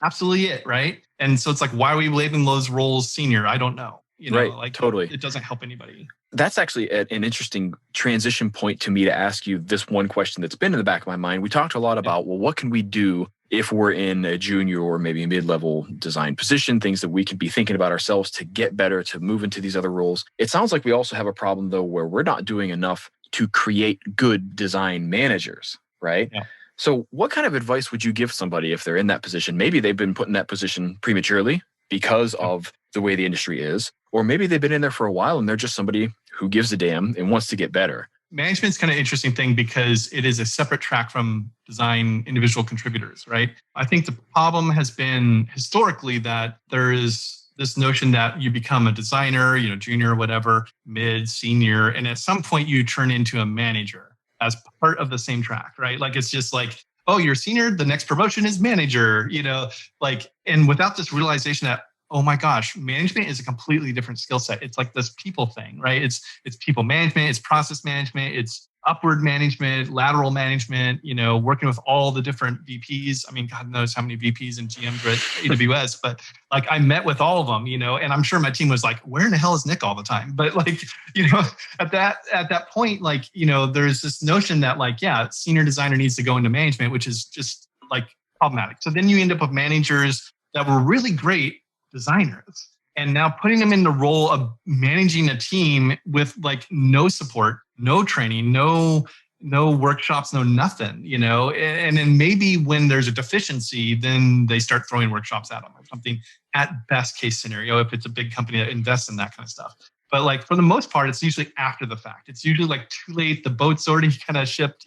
Speaker 2: absolutely it, right? And so it's like, why are we labeling those roles senior? I don't know.
Speaker 1: Right,
Speaker 2: like
Speaker 1: totally.
Speaker 2: It doesn't help anybody.
Speaker 1: That's actually an interesting transition point to me to ask you this one question that's been in the back of my mind. We talked a lot about, well, what can we do if we're in a junior or maybe a mid-level design position, things that we can be thinking about ourselves to get better, to move into these other roles. It sounds like we also have a problem, though, where we're not doing enough to create good design managers, right?
Speaker 2: Yeah.
Speaker 1: So what kind of advice would you give somebody if they're in that position? Maybe they've been put in that position prematurely because of the way the industry is, or maybe they've been in there for a while and they're just somebody who gives a damn and wants to get better.
Speaker 2: Management's kind of interesting thing because it is a separate track from design individual contributors, right? I think the problem has been historically that there is this notion that you become a designer, junior, whatever, mid, senior, and at some point you turn into a manager as part of the same track, right? Like it's just like, oh, you're senior, the next promotion is manager, and without this realization that, oh my gosh, management is a completely different skill set. It's like this people thing, right? It's people management, it's process management, it's upward management, lateral management, working with all the different VPs. I mean, God knows how many VPs and GMs are at AWS, but like I met with all of them, and I'm sure my team was like, where in the hell is Nick all the time? But like, at that point, like, there's this notion that like, yeah, senior designer needs to go into management, which is just like problematic. So then you end up with managers that were really great designers, and now putting them in the role of managing a team with like no support, no training, no workshops, no nothing, and then maybe when there's a deficiency, then they start throwing workshops at them or something at best case scenario, if it's a big company that invests in that kind of stuff. But like for the most part, it's usually after the fact. It's usually like too late. The boat's already kind of shipped,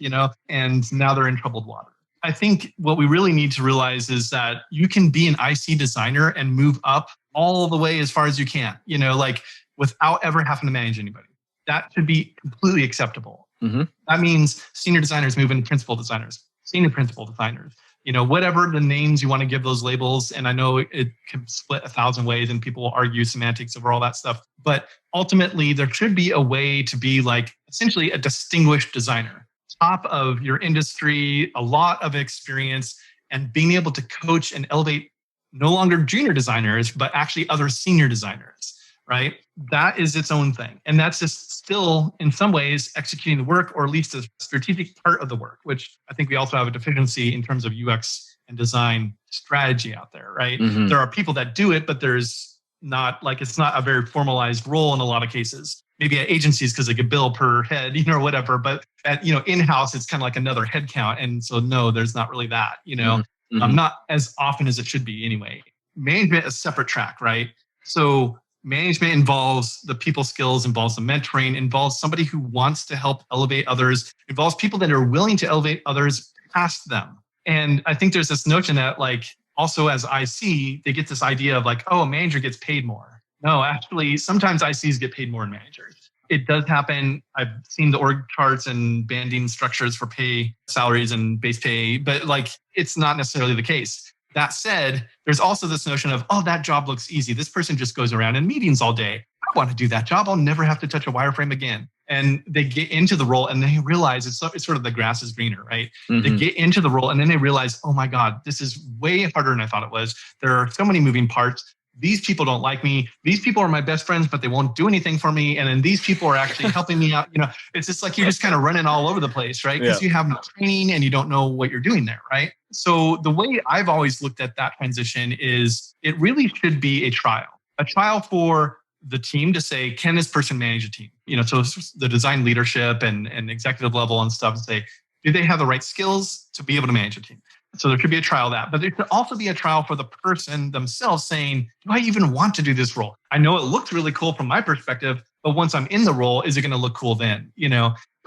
Speaker 2: and now they're in troubled water. I think what we really need to realize is that you can be an IC designer and move up all the way as far as you can, like without ever having to manage anybody. That should be completely acceptable.
Speaker 1: Mm-hmm.
Speaker 2: That means senior designers move into principal designers, senior principal designers, whatever the names you want to give those labels. And I know it can split 1,000 ways and people will argue semantics over all that stuff. But ultimately, there should be a way to be like essentially a distinguished designer. Top of your industry, a lot of experience, and being able to coach and elevate no longer junior designers, but actually other senior designers, right? That is its own thing. And that's just still, in some ways, executing the work, or at least a strategic part of the work, which I think we also have a deficiency in terms of UX and design strategy out there, right?
Speaker 1: Mm-hmm.
Speaker 2: There are people that do it, but there's not like, it's not a very formalized role in a lot of cases. Maybe at agencies because they could bill per head, or whatever. But at in-house, it's kind of like another head count, and so no, there's not really that.
Speaker 1: Mm-hmm.
Speaker 2: Not as often as it should be anyway. Management is a separate track, right? So management involves the people skills, involves the mentoring, involves somebody who wants to help elevate others, involves people that are willing to elevate others past them. And I think there's this notion that like also as IC, they get this idea of like, oh, a manager gets paid more. No, actually, sometimes ICs get paid more than managers. It does happen. I've seen the org charts and banding structures for pay, salaries and base pay, but like it's not necessarily the case. That said, there's also this notion of, oh, that job looks easy. This person just goes around in meetings all day. I want to do that job. I'll never have to touch a wireframe again. And they get into the role and they realize it's sort of the grass is greener, right? They get into the role and then they realize, oh my God, this is way harder than I thought it was. There are so many moving parts. These people don't like me. These people are my best friends, but they won't do anything for me. And then these people are actually helping me out. It's just like you're just kind of running all over the place, right? Because you have no training and you don't know what you're doing there, right? So the way I've always looked at that transition is it really should be a trial for the team to say, can this person manage a team? So the design leadership and executive level and stuff, and say, do they have the right skills to be able to manage a team? So there should be a trial of that. But there should also be a trial for the person themselves saying, do I even want to do this role? I know it looks really cool from my perspective, but once I'm in the role, is it going to look cool then?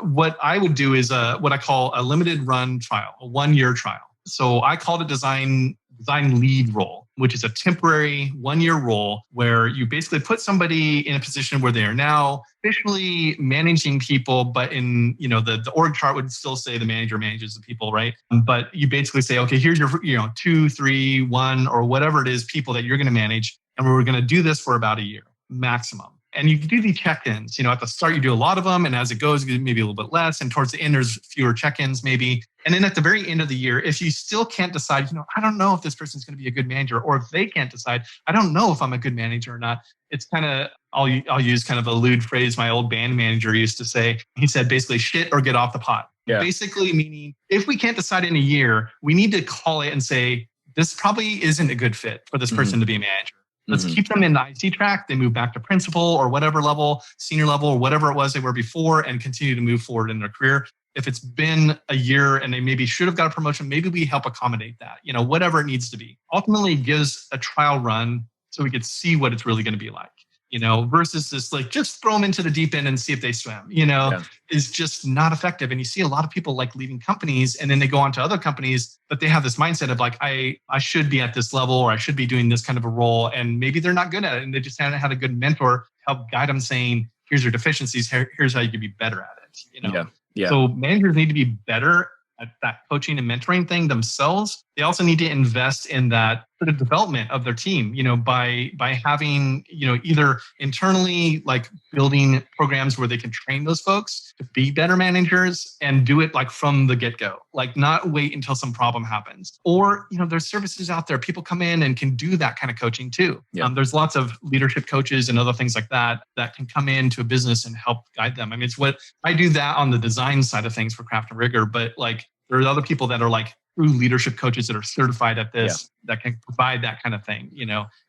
Speaker 2: What I would do is what I call a limited run trial, a 1-year trial. So I call it design lead role, which is a temporary 1-year role where you basically put somebody in a position where they are now officially managing people, but in, the org chart would still say the manager manages the people, right? But you basically say, okay, here's your 2, 3, 1, or whatever it is, people that you're going to manage. And we're going to do this for about a year maximum. And you can do these check-ins. At the start, you do a lot of them. And as it goes, maybe a little bit less. And towards the end, there's fewer check-ins maybe. And then at the very end of the year, if you still can't decide, I don't know if this person's going to be a good manager, or if they can't decide, I don't know if I'm a good manager or not. It's kind of, I'll use kind of a lewd phrase my old band manager used to say. He said basically shit or get off the pot. Yeah. Basically meaning if we can't decide in a year, we need to call it and say, this probably isn't a good fit for this person to be a manager. Let's keep them in the IC track. They move back to principal or whatever level, senior level, or whatever it was they were before, and continue to move forward in their career. If it's been a year and they maybe should have got a promotion, maybe we help accommodate that, whatever it needs to be. Ultimately, it gives a trial run so we could see what it's really going to be like. Versus this like just throw them into the deep end and see if they swim, is just not effective. And you see a lot of people like leaving companies and then they go on to other companies, but they have this mindset of like, I should be at this level, or I should be doing this kind of a role. And maybe they're not good at it. And they just haven't had a good mentor help guide them saying, here's your deficiencies. Here's how you can be better at it. Yeah. So managers need to be better at that coaching and mentoring thing themselves. They also need to invest in that sort of development of their team, by having, either internally, like building programs where they can train those folks to be better managers and do it like from the get-go, like not wait until some problem happens. Or, there's services out there. People come in and can do that kind of coaching too. Yeah. There's lots of leadership coaches and other things like that can come into a business and help guide them. I mean, it's what I do that on the design side of things for Craft and Rigor, but like there are other people that are like true leadership coaches that are certified at this, that can provide that kind of thing,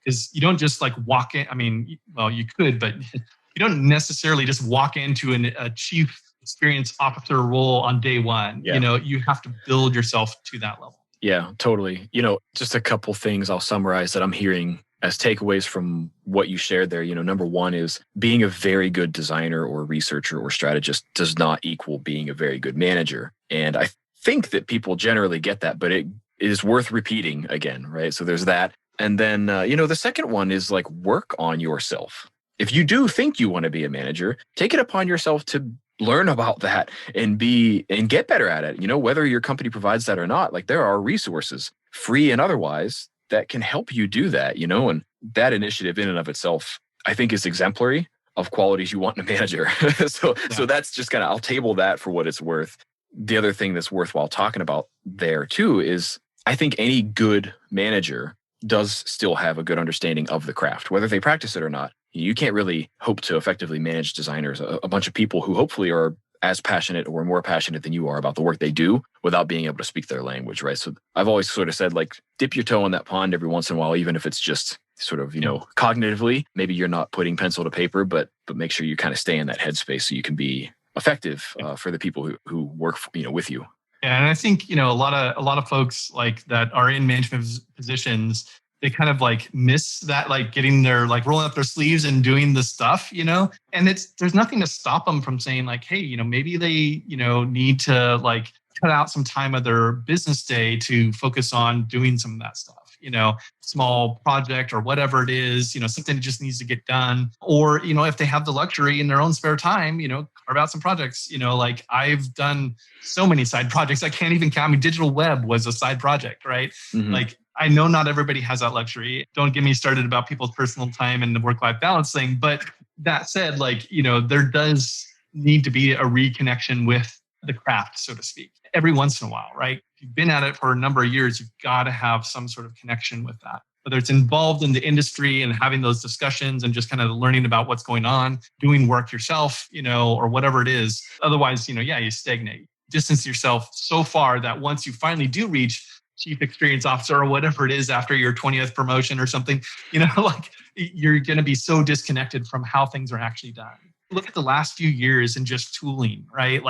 Speaker 2: because you don't just like walk in. I mean, well, you could, but you don't necessarily just walk into a chief experience officer role on day one. Yeah. You have to build yourself to that level.
Speaker 1: Yeah, totally. Just a couple things I'll summarize that I'm hearing as takeaways from what you shared there. Number one is being a very good designer or researcher or strategist does not equal being a very good manager. And I think that people generally get that, but it is worth repeating again, right? So there's that. And then, the second one is like work on yourself. If you do think you want to be a manager, take it upon yourself to learn about that and get better at it. Whether your company provides that or not, like there are resources, free and otherwise, that can help you do that, and that initiative in and of itself, I think is exemplary of qualities you want in a manager. So that's just kind of, I'll table that for what it's worth. The other thing that's worthwhile talking about there too is I think any good manager does still have a good understanding of the craft, whether they practice it or not. You can't really hope to effectively manage designers, a bunch of people who hopefully are as passionate or more passionate than you are about the work they do without being able to speak their language, right? So I've always sort of said, like, dip your toe in that pond every once in a while, even if it's just sort of, cognitively, maybe you're not putting pencil to paper, but make sure you kind of stay in that headspace so you can be effective for the people who work, with you.
Speaker 2: Yeah, and I think a lot of folks like that are in management positions, they kind of like miss that, like getting their like rolling up their sleeves and doing the stuff, And there's nothing to stop them from saying like, hey, maybe they need to like cut out some time of their business day to focus on doing some of that stuff. Small project or whatever it is, something that just needs to get done. Or, if they have the luxury in their own spare time, carve out some projects, like I've done so many side projects. I can't even count. I mean, digital web was a side project, right? Mm-hmm. Like I know not everybody has that luxury. Don't get me started about people's personal time and the work-life balance thing. But that said, there does need to be a reconnection with the craft, so to speak, every once in a while, right? If you've been at it for a number of years, you've got to have some sort of connection with that. Whether it's involved in the industry and having those discussions and just kind of learning about what's going on, doing work yourself, or whatever it is. Otherwise, you stagnate. Distance yourself so far that once you finally do reach chief experience officer or whatever it is after your 20th promotion or something, you're going to be so disconnected from how things are actually done. Look at the last few years and just tooling, right?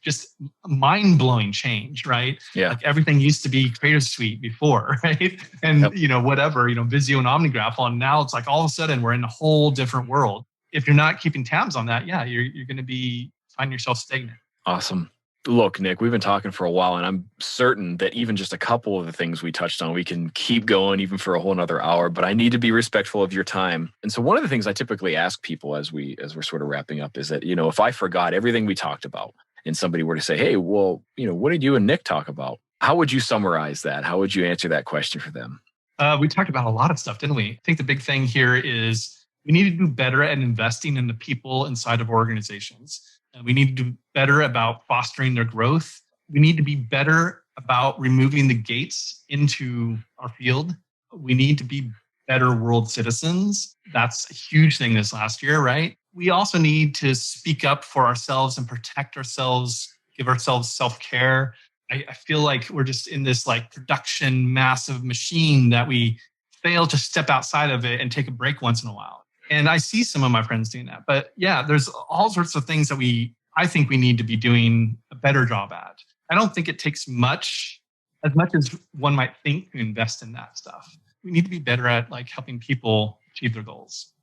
Speaker 2: Just mind-blowing change, right?
Speaker 1: Yeah.
Speaker 2: Everything used to be Creative Suite before, right? And, whatever, Visio and OmniGraph. And now it's all of a sudden we're in a whole different world. If you're not keeping tabs on that, you're going to find yourself stagnant.
Speaker 1: Awesome. Look, Nick, we've been talking for a while, and I'm certain that even just a couple of the things we touched on, we can keep going even for a whole another hour, but I need to be respectful of your time. And so one of the things I typically ask people as we're sort of wrapping up is that, if I forgot everything we talked about and somebody were to say, hey, well, what did you and Nick talk about? How would you summarize that? How would you answer that question for them?
Speaker 2: We talked about a lot of stuff, didn't we? I think the big thing here is we need to do better at investing in the people inside of organizations. And we need to do better about fostering their growth. We need to be better about removing the gates into our field. We need to be better world citizens. That's a huge thing this last year, right? We also need to speak up for ourselves and protect ourselves, give ourselves self-care. I feel like we're just in this production massive machine that we fail to step outside of it and take a break once in a while. And I see some of my friends doing that. But there's all sorts of things that I think we need to be doing a better job at. I don't think it takes as much as one might think to invest in that stuff. We need to be better at helping people achieve their goals.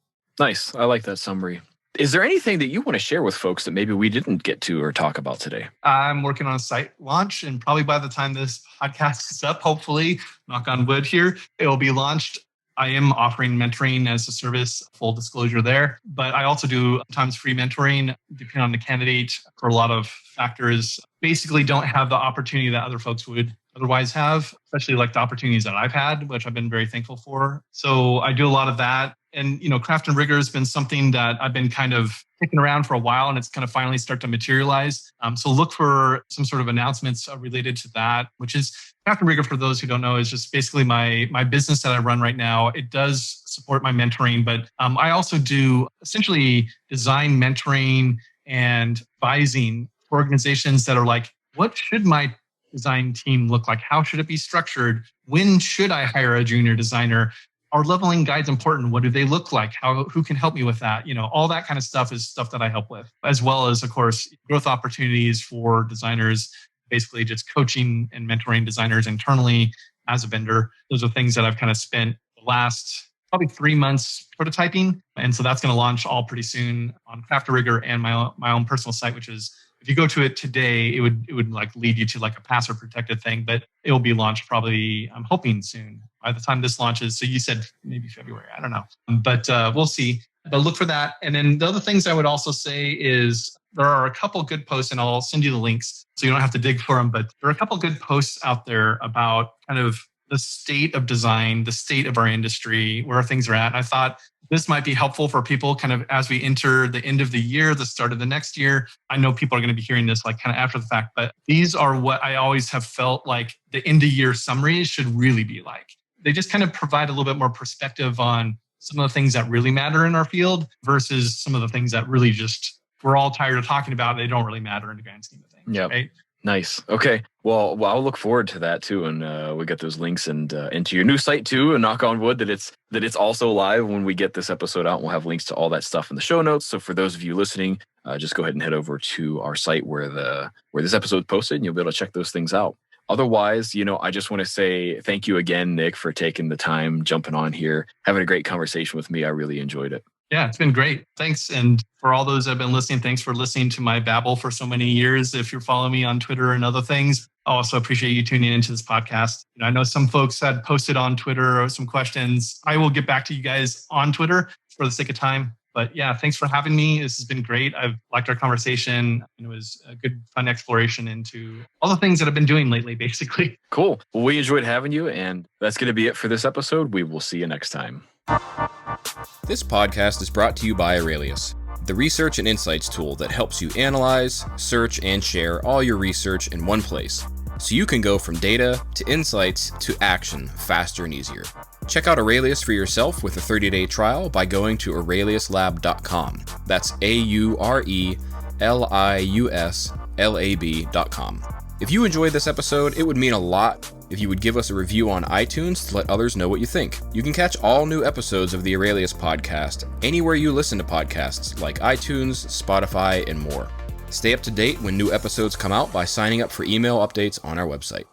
Speaker 1: Nice. I like that summary. Is there anything that you want to share with folks that maybe we didn't get to or talk about today?
Speaker 2: I'm working on a site launch, and probably by the time this podcast is up, hopefully, knock on wood here, it will be launched. I am offering mentoring as a service, full disclosure there. But I also do sometimes free mentoring, depending on the candidate, for a lot of factors. Basically don't have the opportunity that other folks would otherwise have, especially the opportunities that I've had, which I've been very thankful for. So I do a lot of that. And, craft and rigor has been something that I've been kind of kicking around for a while, and it's kind of finally start to materialize. So look for some sort of announcements related to that, which is Craft and Rigor, for those who don't know, is just basically my business that I run right now. It does support my mentoring, but I also do essentially design mentoring and advising for organizations that are what should my design team look like? How should it be structured? When should I hire a junior designer? Are leveling guides important? What do they look like? Who can help me with that? All that kind of stuff is stuff that I help with, as well as, of course, growth opportunities for designers, basically just coaching and mentoring designers internally as a vendor. Those are things that I've kind of spent the last probably 3 months prototyping. And so that's going to launch all pretty soon on Craft and Rigor and my own personal site, which is, if you go to it today, it would lead you to a password protected thing, but it will be launched probably, I'm hoping soon by the time this launches. So you said maybe February, I don't know, but we'll see. But look for that. And then the other things I would also say is there are a couple good posts, and I'll send you the links so you don't have to dig for them, but there are a couple good posts out there about kind of the state of design, the state of our industry, where things are at. And I thought this might be helpful for people kind of as we enter the end of the year, the start of the next year. I know people are going to be hearing this kind of after the fact, but these are what I always have felt like the end of year summaries should really be like. They just kind of provide a little bit more perspective on some of the things that really matter in our field versus some of the things that really just we're all tired of talking about. They don't really matter in the grand scheme of things.
Speaker 1: Yeah.
Speaker 2: Right?
Speaker 1: Nice. Okay. Well, I'll look forward to that too, and we get those links and into your new site too. And knock on wood that it's also live when we get this episode out. We'll have links to all that stuff in the show notes. So for those of you listening, just go ahead and head over to our site where this episode is posted, and you'll be able to check those things out. Otherwise, I just want to say thank you again, Nick, for taking the time, jumping on here, having a great conversation with me. I really enjoyed it.
Speaker 2: Yeah, it's been great. Thanks. And for all those that have been listening, thanks for listening to my babble for so many years. If you're following me on Twitter and other things, I also appreciate you tuning into this podcast. I know some folks had posted on Twitter some questions. I will get back to you guys on Twitter for the sake of time. But yeah, thanks for having me. This has been great. I've liked our conversation. It was a good, fun exploration into all the things that I've been doing lately, basically.
Speaker 1: Cool. Well, we enjoyed having you, and that's going to be it for this episode. We will see you next time. This podcast is brought to you by Aurelius, the research and insights tool that helps you analyze, search, and share all your research in one place, so you can go from data to insights to action faster and easier. Check out Aurelius for yourself with a 30-day trial by going to aureliuslab.com. That's AURELIUSLAB.com. If you enjoyed this episode, it would mean a lot if you would give us a review on iTunes to let others know what you think. You can catch all new episodes of the Aurelius Podcast anywhere you listen to podcasts like iTunes, Spotify, and more. Stay up to date when new episodes come out by signing up for email updates on our website.